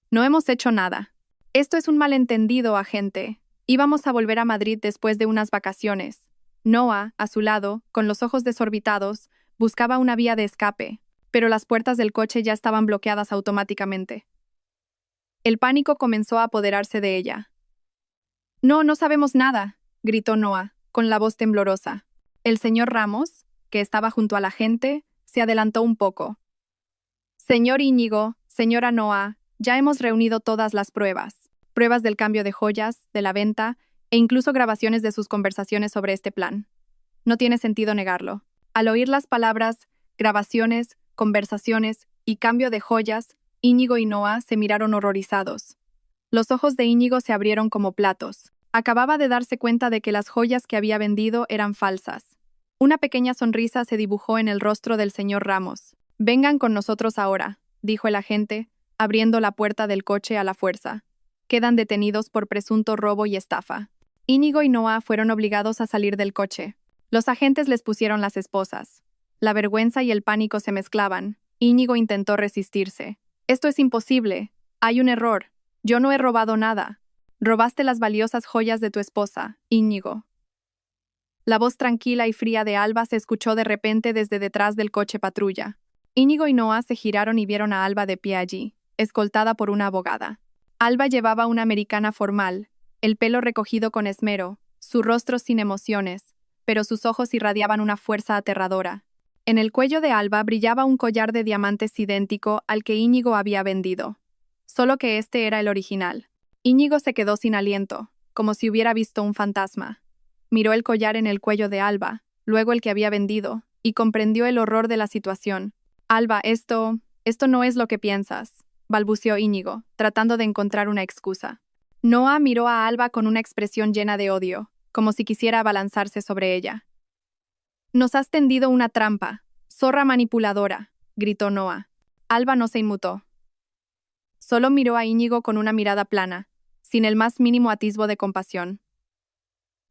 No hemos hecho nada. Esto es un malentendido, agente. Íbamos a volver a Madrid después de unas vacaciones. Noah, a su lado, con los ojos desorbitados, buscaba una vía de escape, pero las puertas del coche ya estaban bloqueadas automáticamente. El pánico comenzó a apoderarse de ella. No, no sabemos nada, gritó Noah, con la voz temblorosa. El señor Ramos, que estaba junto a la gente, se adelantó un poco. Señor Íñigo, señora Noah, ya hemos reunido todas las pruebas. Pruebas del cambio de joyas, de la venta, e incluso grabaciones de sus conversaciones sobre este plan. No tiene sentido negarlo. Al oír las palabras, grabaciones, conversaciones y cambio de joyas, Íñigo y Noah se miraron horrorizados. Los ojos de Íñigo se abrieron como platos. Acababa de darse cuenta de que las joyas que había vendido eran falsas. Una pequeña sonrisa se dibujó en el rostro del señor Ramos. Vengan con nosotros ahora, dijo el agente, abriendo la puerta del coche a la fuerza. Quedan detenidos por presunto robo y estafa. Íñigo y Noah fueron obligados a salir del coche. Los agentes les pusieron las esposas. La vergüenza y el pánico se mezclaban. Íñigo intentó resistirse. Esto es imposible. Hay un error. Yo no he robado nada. Robaste las valiosas joyas de tu esposa, Íñigo. La voz tranquila y fría de Alba se escuchó de repente desde detrás del coche patrulla. Íñigo y Noah se giraron y vieron a Alba de pie allí, escoltada por una abogada. Alba llevaba una americana formal, el pelo recogido con esmero, su rostro sin emociones, pero sus ojos irradiaban una fuerza aterradora. En el cuello de Alba brillaba un collar de diamantes idéntico al que Íñigo había vendido. Solo que este era el original. Íñigo se quedó sin aliento, como si hubiera visto un fantasma. Miró el collar en el cuello de Alba, luego el que había vendido, y comprendió el horror de la situación. Alba, esto no es lo que piensas, balbuceó Íñigo, tratando de encontrar una excusa. Noah miró a Alba con una expresión llena de odio, como si quisiera abalanzarse sobre ella. Nos has tendido una trampa, zorra manipuladora, gritó Noah. Alba no se inmutó. Solo miró a Íñigo con una mirada plana, sin el más mínimo atisbo de compasión.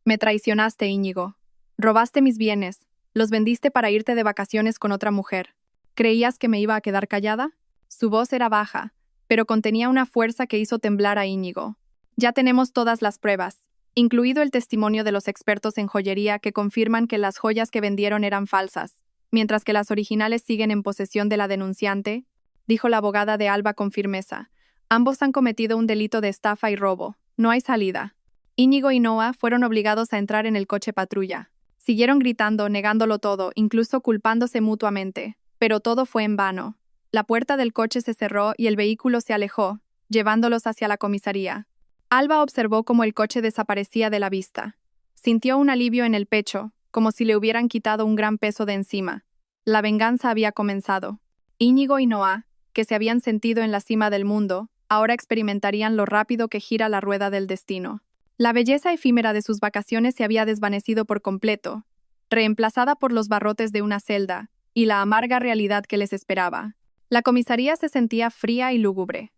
Me traicionaste, Íñigo. Robaste mis bienes, los vendiste para irte de vacaciones con otra mujer. ¿Creías que me iba a quedar callada? Su voz era baja, pero contenía una fuerza que hizo temblar a Íñigo. Ya tenemos todas las pruebas, incluido el testimonio de los expertos en joyería que confirman que las joyas que vendieron eran falsas, mientras que las originales siguen en posesión de la denunciante, dijo la abogada de Alba con firmeza. Ambos han cometido un delito de estafa y robo. No hay salida. Íñigo y Noah fueron obligados a entrar en el coche patrulla. Siguieron gritando, negándolo todo, incluso culpándose mutuamente. Pero todo fue en vano. La puerta del coche se cerró y el vehículo se alejó, llevándolos hacia la comisaría. Alba observó cómo el coche desaparecía de la vista. Sintió un alivio en el pecho, como si le hubieran quitado un gran peso de encima. La venganza había comenzado. Íñigo y Noah, que se habían sentido en la cima del mundo, ahora experimentarían lo rápido que gira la rueda del destino. La belleza efímera de sus vacaciones se había desvanecido por completo, reemplazada por los barrotes de una celda y la amarga realidad que les esperaba. La comisaría se sentía fría y lúgubre,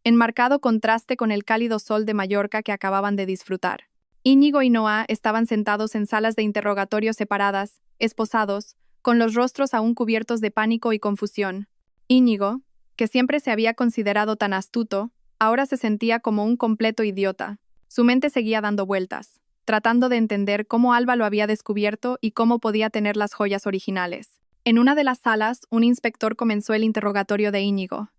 en marcado contraste con el cálido sol de Mallorca que acababan de disfrutar. Íñigo y Noah estaban sentados en salas de interrogatorio separadas, esposados, con los rostros aún cubiertos de pánico y confusión. Íñigo, que siempre se había considerado tan astuto, ahora se sentía como un completo idiota. Su mente seguía dando vueltas, tratando de entender cómo Alba lo había descubierto y cómo podía tener las joyas originales. En una de las salas, un inspector comenzó el interrogatorio de Íñigo.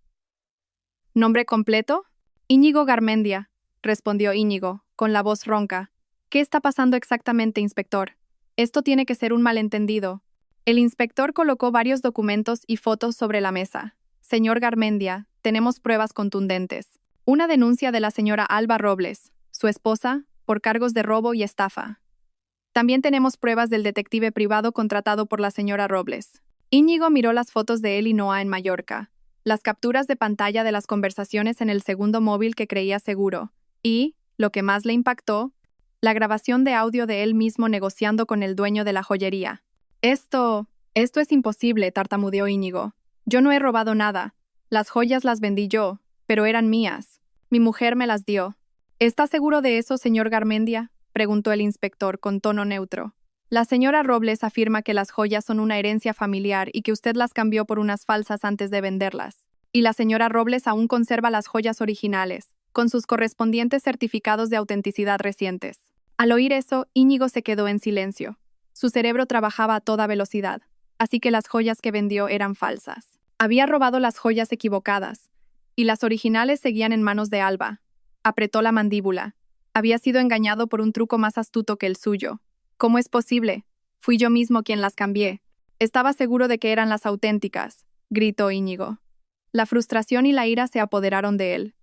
¿Nombre completo? Íñigo Garmendia, respondió Íñigo, con la voz ronca. ¿Qué está pasando exactamente, inspector? Esto tiene que ser un malentendido. El inspector colocó varios documentos y fotos sobre la mesa. Señor Garmendia, tenemos pruebas contundentes. Una denuncia de la señora Alba Robles, su esposa, por cargos de robo y estafa. También tenemos pruebas del detective privado contratado por la señora Robles. Íñigo miró las fotos de él y Noah en Mallorca, las capturas de pantalla de las conversaciones en el segundo móvil que creía seguro, y, lo que más le impactó, la grabación de audio de él mismo negociando con el dueño de la joyería. Esto es imposible, tartamudeó Íñigo. Yo no he robado nada. Las joyas las vendí yo, pero eran mías. Mi mujer me las dio. ¿Está seguro de eso, señor Garmendia?, preguntó el inspector con tono neutro. La señora Robles afirma que las joyas son una herencia familiar y que usted las cambió por unas falsas antes de venderlas. Y la señora Robles aún conserva las joyas originales, con sus correspondientes certificados de autenticidad recientes. Al oír eso, Íñigo se quedó en silencio. Su cerebro trabajaba a toda velocidad, así que las joyas que vendió eran falsas. Había robado las joyas equivocadas, y las originales seguían en manos de Alba. Apretó la mandíbula. Había sido engañado por un truco más astuto que el suyo. ¿Cómo es posible? Fui yo mismo quien las cambié. Estaba seguro de que eran las auténticas, gritó Íñigo. La frustración y la ira se apoderaron de él.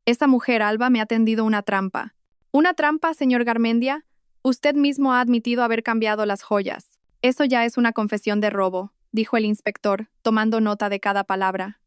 Esa mujer, Alba, me ha tendido una trampa. ¿Una trampa, señor Garmendia? Usted mismo ha admitido haber cambiado las joyas. Eso ya es una confesión de robo, dijo el inspector, tomando nota de cada palabra.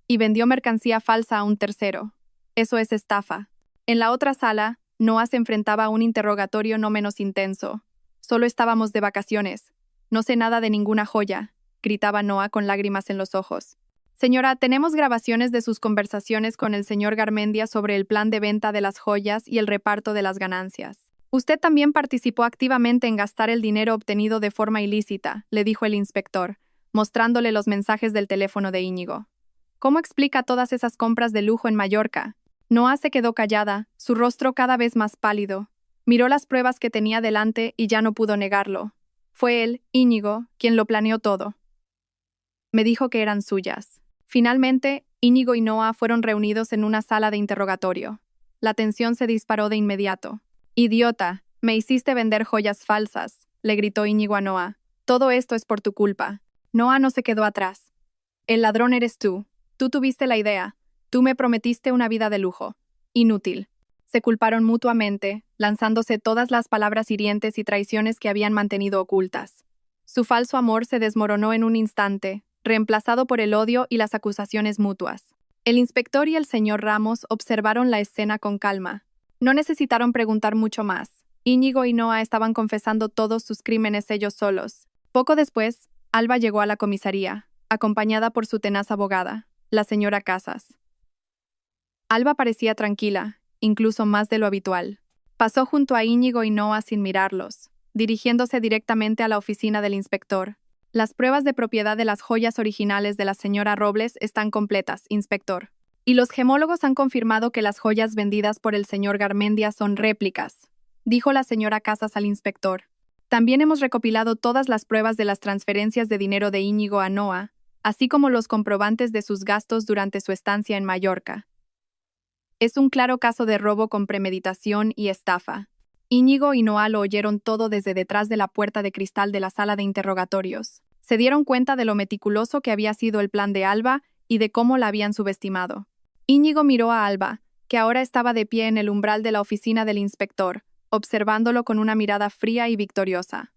Y vendió mercancía falsa a un tercero. Eso es estafa. En la otra sala, Noah se enfrentaba a un interrogatorio no menos intenso. Solo estábamos de vacaciones. No sé nada de ninguna joya, gritaba Noah con lágrimas en los ojos. Señora, tenemos grabaciones de sus conversaciones con el señor Garmendia sobre el plan de venta de las joyas y el reparto de las ganancias. Usted también participó activamente en gastar el dinero obtenido de forma ilícita, le dijo el inspector, mostrándole los mensajes del teléfono de Íñigo. ¿Cómo explica todas esas compras de lujo en Mallorca? Noah se quedó callada, su rostro cada vez más pálido. Miró las pruebas que tenía delante y ya no pudo negarlo. Fue él, Íñigo, quien lo planeó todo. Me dijo que eran suyas. Finalmente, Íñigo y Noah fueron reunidos en una sala de interrogatorio. La tensión se disparó de inmediato. «Idiota, me hiciste vender joyas falsas», le gritó Íñigo a Noah. «Todo esto es por tu culpa». Noah no se quedó atrás. «El ladrón eres tú. Tú tuviste la idea. Tú me prometiste una vida de lujo. Inútil». Se culparon mutuamente, lanzándose todas las palabras hirientes y traiciones que habían mantenido ocultas. Su falso amor se desmoronó en un instante, reemplazado por el odio y las acusaciones mutuas. El inspector y el señor Ramos observaron la escena con calma. No necesitaron preguntar mucho más. Íñigo y Noah estaban confesando todos sus crímenes ellos solos. Poco después, Alba llegó a la comisaría, acompañada por su tenaz abogada, la señora Casas. Alba parecía tranquila, incluso más de lo habitual. Pasó junto a Íñigo y Noah sin mirarlos, dirigiéndose directamente a la oficina del inspector. Las pruebas de propiedad de las joyas originales de la señora Robles están completas, inspector. Y los gemólogos han confirmado que las joyas vendidas por el señor Garmendia son réplicas, dijo la señora Casas al inspector. También hemos recopilado todas las pruebas de las transferencias de dinero de Íñigo a Noah, así como los comprobantes de sus gastos durante su estancia en Mallorca. Es un claro caso de robo con premeditación y estafa. Íñigo y Noah lo oyeron todo desde detrás de la puerta de cristal de la sala de interrogatorios. Se dieron cuenta de lo meticuloso que había sido el plan de Alba y de cómo la habían subestimado. Íñigo miró a Alba, que ahora estaba de pie en el umbral de la oficina del inspector, observándolo con una mirada fría y victoriosa.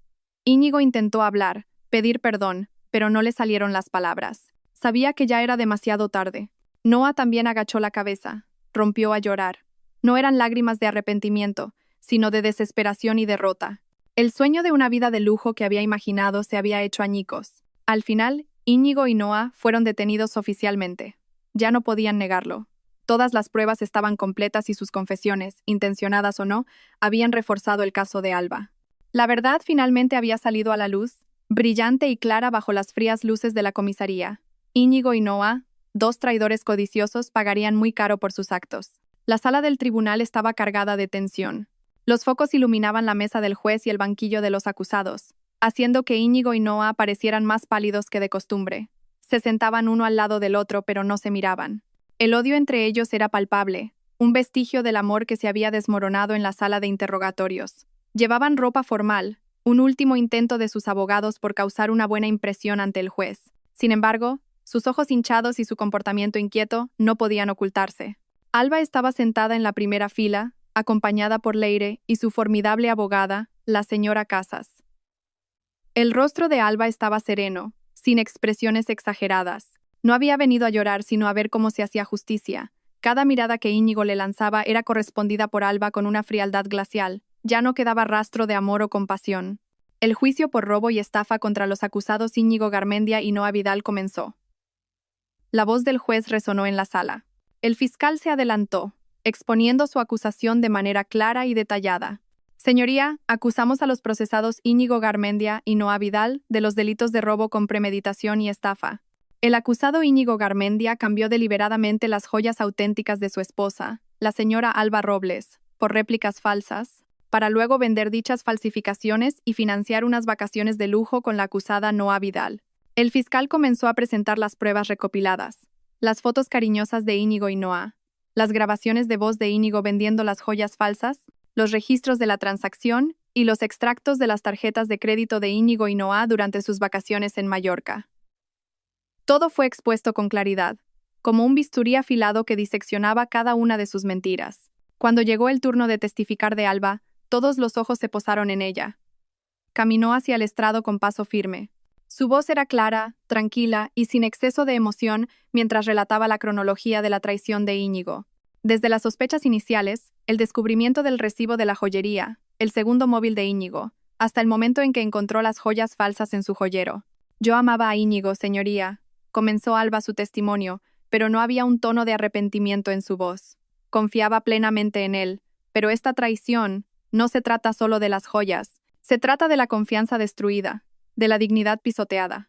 Íñigo intentó hablar, pedir perdón, pero no le salieron las palabras. Sabía que ya era demasiado tarde. Noah también agachó la cabeza, rompió a llorar. No eran lágrimas de arrepentimiento, sino de desesperación y derrota. El sueño de una vida de lujo que había imaginado se había hecho añicos. Al final, Íñigo y Noah fueron detenidos oficialmente. Ya no podían negarlo. Todas las pruebas estaban completas y sus confesiones, intencionadas o no, habían reforzado el caso de Alba. La verdad finalmente había salido a la luz, brillante y clara bajo las frías luces de la comisaría. Íñigo y Noah, dos traidores codiciosos, pagarían muy caro por sus actos. La sala del tribunal estaba cargada de tensión. Los focos iluminaban la mesa del juez y el banquillo de los acusados, haciendo que Íñigo y Noah parecieran más pálidos que de costumbre. Se sentaban uno al lado del otro, pero no se miraban. El odio entre ellos era palpable, un vestigio del amor que se había desmoronado en la sala de interrogatorios. Llevaban ropa formal, un último intento de sus abogados por causar una buena impresión ante el juez. Sin embargo, sus ojos hinchados y su comportamiento inquieto no podían ocultarse. Alba estaba sentada en la primera fila, acompañada por Leire y su formidable abogada, la señora Casas. El rostro de Alba estaba sereno, sin expresiones exageradas. No había venido a llorar, sino a ver cómo se hacía justicia. Cada mirada que Íñigo le lanzaba era correspondida por Alba con una frialdad glacial. Ya no quedaba rastro de amor o compasión. El juicio por robo y estafa contra los acusados Íñigo Garmendia y Noah Vidal comenzó. La voz del juez resonó en la sala. El fiscal se adelantó, exponiendo su acusación de manera clara y detallada. Señoría, acusamos a los procesados Íñigo Garmendia y Noa Vidal de los delitos de robo con premeditación y estafa. El acusado Íñigo Garmendia cambió deliberadamente las joyas auténticas de su esposa, la señora Alba Robles, por réplicas falsas, para luego vender dichas falsificaciones y financiar unas vacaciones de lujo con la acusada Noa Vidal. El fiscal comenzó a presentar las pruebas recopiladas, las fotos cariñosas de Íñigo y Noa, las grabaciones de voz de Íñigo vendiendo las joyas falsas, los registros de la transacción y los extractos de las tarjetas de crédito de Íñigo y Noa durante sus vacaciones en Mallorca. Todo fue expuesto con claridad, como un bisturí afilado que diseccionaba cada una de sus mentiras. Cuando llegó el turno de testificar de Alba, todos los ojos se posaron en ella. Caminó hacia el estrado con paso firme. Su voz era clara, tranquila y sin exceso de emoción mientras relataba la cronología de la traición de Íñigo. Desde las sospechas iniciales, el descubrimiento del recibo de la joyería, el segundo móvil de Íñigo, hasta el momento en que encontró las joyas falsas en su joyero. Yo amaba a Íñigo, señoría, comenzó Alba su testimonio, pero no había un tono de arrepentimiento en su voz. Confiaba plenamente en él, pero esta traición no se trata solo de las joyas, se trata de la confianza destruida, de la dignidad pisoteada.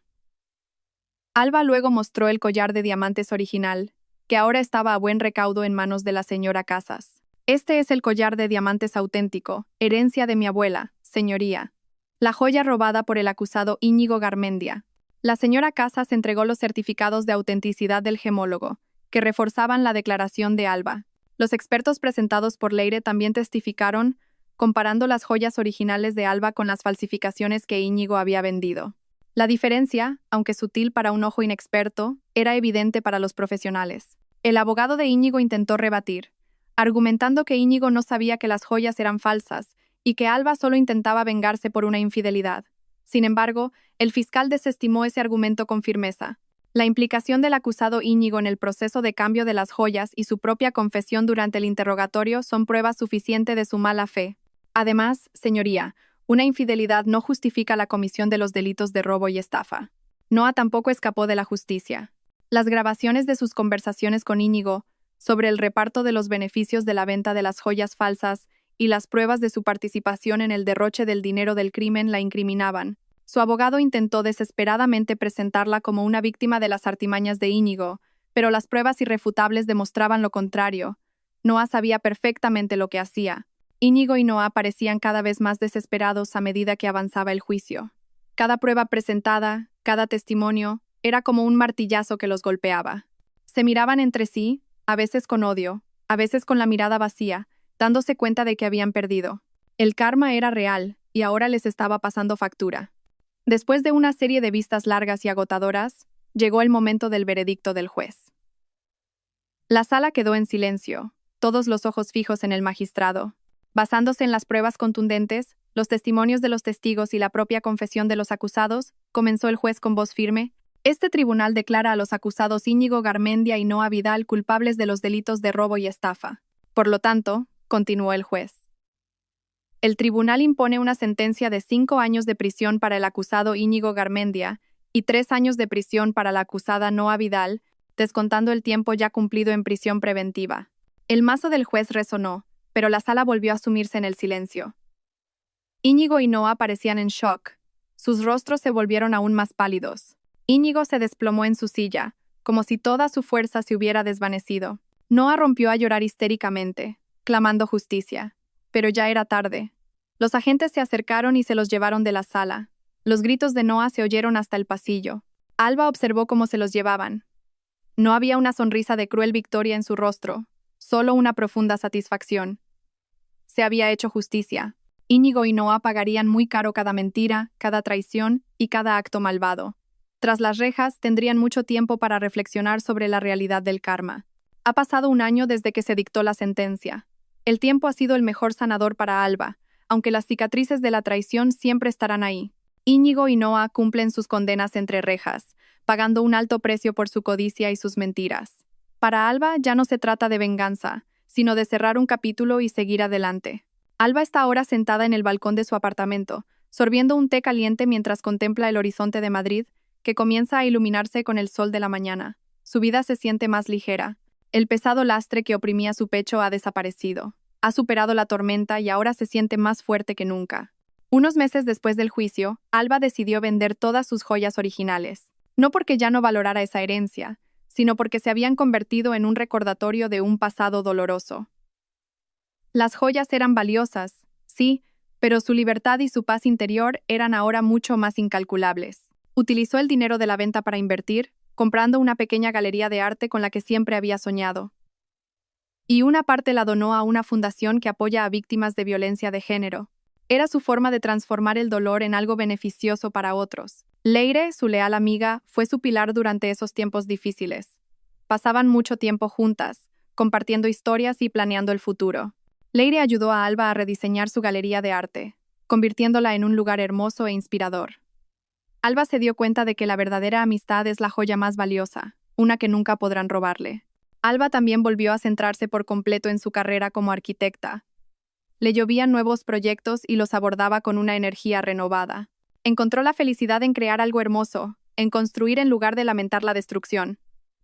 Alba luego mostró el collar de diamantes original, que ahora estaba a buen recaudo en manos de la señora Casas. Este es el collar de diamantes auténtico, herencia de mi abuela, señoría. La joya robada por el acusado Íñigo Garmendia. La señora Casas entregó los certificados de autenticidad del gemólogo, que reforzaban la declaración de Alba. Los expertos presentados por Leire también testificaron, comparando las joyas originales de Alba con las falsificaciones que Íñigo había vendido. La diferencia, aunque sutil para un ojo inexperto, era evidente para los profesionales. El abogado de Íñigo intentó rebatir, argumentando que Íñigo no sabía que las joyas eran falsas y que Alba solo intentaba vengarse por una infidelidad. Sin embargo, el fiscal desestimó ese argumento con firmeza. La implicación del acusado Íñigo en el proceso de cambio de las joyas y su propia confesión durante el interrogatorio son prueba suficiente de su mala fe. Además, señoría, una infidelidad no justifica la comisión de los delitos de robo y estafa. Noa tampoco escapó de la justicia. Las grabaciones de sus conversaciones con Íñigo sobre el reparto de los beneficios de la venta de las joyas falsas y las pruebas de su participación en el derroche del dinero del crimen la incriminaban. Su abogado intentó desesperadamente presentarla como una víctima de las artimañas de Íñigo, pero las pruebas irrefutables demostraban lo contrario. Noa sabía perfectamente lo que hacía. Íñigo y Noa parecían cada vez más desesperados a medida que avanzaba el juicio. Cada prueba presentada, cada testimonio, era como un martillazo que los golpeaba. Se miraban entre sí, a veces con odio, a veces con la mirada vacía, dándose cuenta de que habían perdido. El karma era real, y ahora les estaba pasando factura. Después de una serie de vistas largas y agotadoras, llegó el momento del veredicto del juez. La sala quedó en silencio, todos los ojos fijos en el magistrado. Basándose en las pruebas contundentes, los testimonios de los testigos y la propia confesión de los acusados, comenzó el juez con voz firme. Este tribunal declara a los acusados Íñigo Garmendia y Noa Vidal culpables de los delitos de robo y estafa. Por lo tanto, continuó el juez, el tribunal impone una sentencia de 5 años de prisión para el acusado Íñigo Garmendia y 3 años de prisión para la acusada Noa Vidal, descontando el tiempo ya cumplido en prisión preventiva. El mazo del juez resonó, pero la sala volvió a sumirse en el silencio. Íñigo y Noa parecían en shock. Sus rostros se volvieron aún más pálidos. Íñigo se desplomó en su silla, como si toda su fuerza se hubiera desvanecido. Noa rompió a llorar histéricamente, clamando justicia. Pero ya era tarde. Los agentes se acercaron y se los llevaron de la sala. Los gritos de Noa se oyeron hasta el pasillo. Alba observó cómo se los llevaban. No había una sonrisa de cruel victoria en su rostro, solo una profunda satisfacción. Se había hecho justicia. Íñigo y Noa pagarían muy caro cada mentira, cada traición y cada acto malvado. Tras las rejas, tendrían mucho tiempo para reflexionar sobre la realidad del karma. Ha pasado un año desde que se dictó la sentencia. El tiempo ha sido el mejor sanador para Alba, aunque las cicatrices de la traición siempre estarán ahí. Íñigo y Noa cumplen sus condenas entre rejas, pagando un alto precio por su codicia y sus mentiras. Para Alba ya no se trata de venganza, sino de cerrar un capítulo y seguir adelante. Alba está ahora sentada en el balcón de su apartamento, sorbiendo un té caliente mientras contempla el horizonte de Madrid, que comienza a iluminarse con el sol de la mañana. Su vida se siente más ligera. El pesado lastre que oprimía su pecho ha desaparecido. Ha superado la tormenta y ahora se siente más fuerte que nunca. Unos meses después del juicio, Alba decidió vender todas sus joyas originales. No porque ya no valorara esa herencia, sino porque se habían convertido en un recordatorio de un pasado doloroso. Las joyas eran valiosas, sí, pero su libertad y su paz interior eran ahora mucho más incalculables. Utilizó el dinero de la venta para invertir, comprando una pequeña galería de arte con la que siempre había soñado. Y una parte la donó a una fundación que apoya a víctimas de violencia de género. Era su forma de transformar el dolor en algo beneficioso para otros. Leire, su leal amiga, fue su pilar durante esos tiempos difíciles. Pasaban mucho tiempo juntas, compartiendo historias y planeando el futuro. Leire ayudó a Alba a rediseñar su galería de arte, convirtiéndola en un lugar hermoso e inspirador. Alba se dio cuenta de que la verdadera amistad es la joya más valiosa, una que nunca podrán robarle. Alba también volvió a centrarse por completo en su carrera como arquitecta. Le llovían nuevos proyectos y los abordaba con una energía renovada. Encontró la felicidad en crear algo hermoso, en construir en lugar de lamentar la destrucción.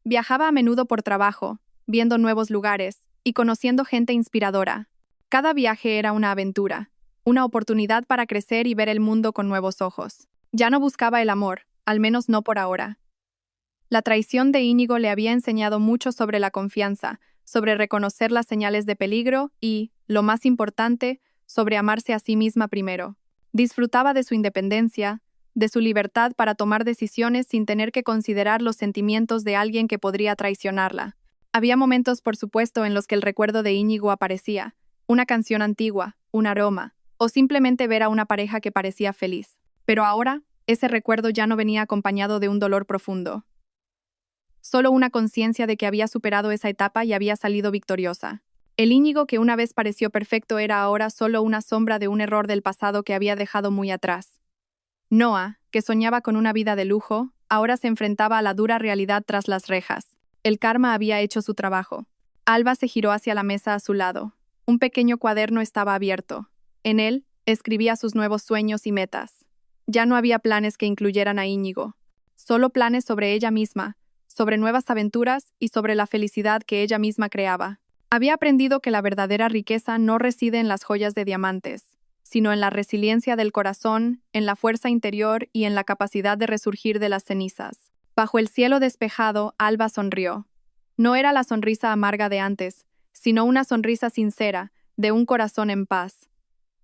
Viajaba a menudo por trabajo, viendo nuevos lugares y conociendo gente inspiradora. Cada viaje era una aventura, una oportunidad para crecer y ver el mundo con nuevos ojos. Ya no buscaba el amor, al menos no por ahora. La traición de Íñigo le había enseñado mucho sobre la confianza, sobre reconocer las señales de peligro y, lo más importante, sobre amarse a sí misma primero. Disfrutaba de su independencia, de su libertad para tomar decisiones sin tener que considerar los sentimientos de alguien que podría traicionarla. Había momentos, por supuesto, en los que el recuerdo de Íñigo aparecía, una canción antigua, un aroma, o simplemente ver a una pareja que parecía feliz. Pero ahora, ese recuerdo ya no venía acompañado de un dolor profundo. Solo una conciencia de que había superado esa etapa y había salido victoriosa. El Íñigo que una vez pareció perfecto era ahora solo una sombra de un error del pasado que había dejado muy atrás. Noah, que soñaba con una vida de lujo, ahora se enfrentaba a la dura realidad tras las rejas. El karma había hecho su trabajo. Alba se giró hacia la mesa a su lado. Un pequeño cuaderno estaba abierto. En él, escribía sus nuevos sueños y metas. Ya no había planes que incluyeran a Íñigo. Solo planes sobre ella misma, sobre nuevas aventuras y sobre la felicidad que ella misma creaba. Había aprendido que la verdadera riqueza no reside en las joyas de diamantes, sino en la resiliencia del corazón, en la fuerza interior y en la capacidad de resurgir de las cenizas. Bajo el cielo despejado, Alba sonrió. No era la sonrisa amarga de antes, sino una sonrisa sincera, de un corazón en paz.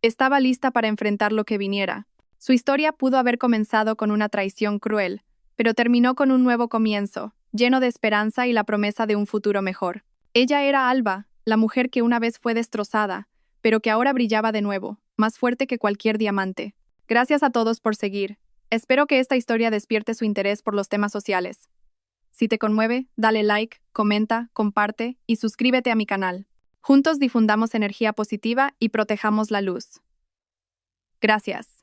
Estaba lista para enfrentar lo que viniera. Su historia pudo haber comenzado con una traición cruel, pero terminó con un nuevo comienzo, lleno de esperanza y la promesa de un futuro mejor. Ella era Alba, la mujer que una vez fue destrozada, pero que ahora brillaba de nuevo, más fuerte que cualquier diamante. Gracias a todos por seguir. Espero que esta historia despierte su interés por los temas sociales. Si te conmueve, dale like, comenta, comparte y suscríbete a mi canal. Juntos difundamos energía positiva y protejamos la luz. Gracias.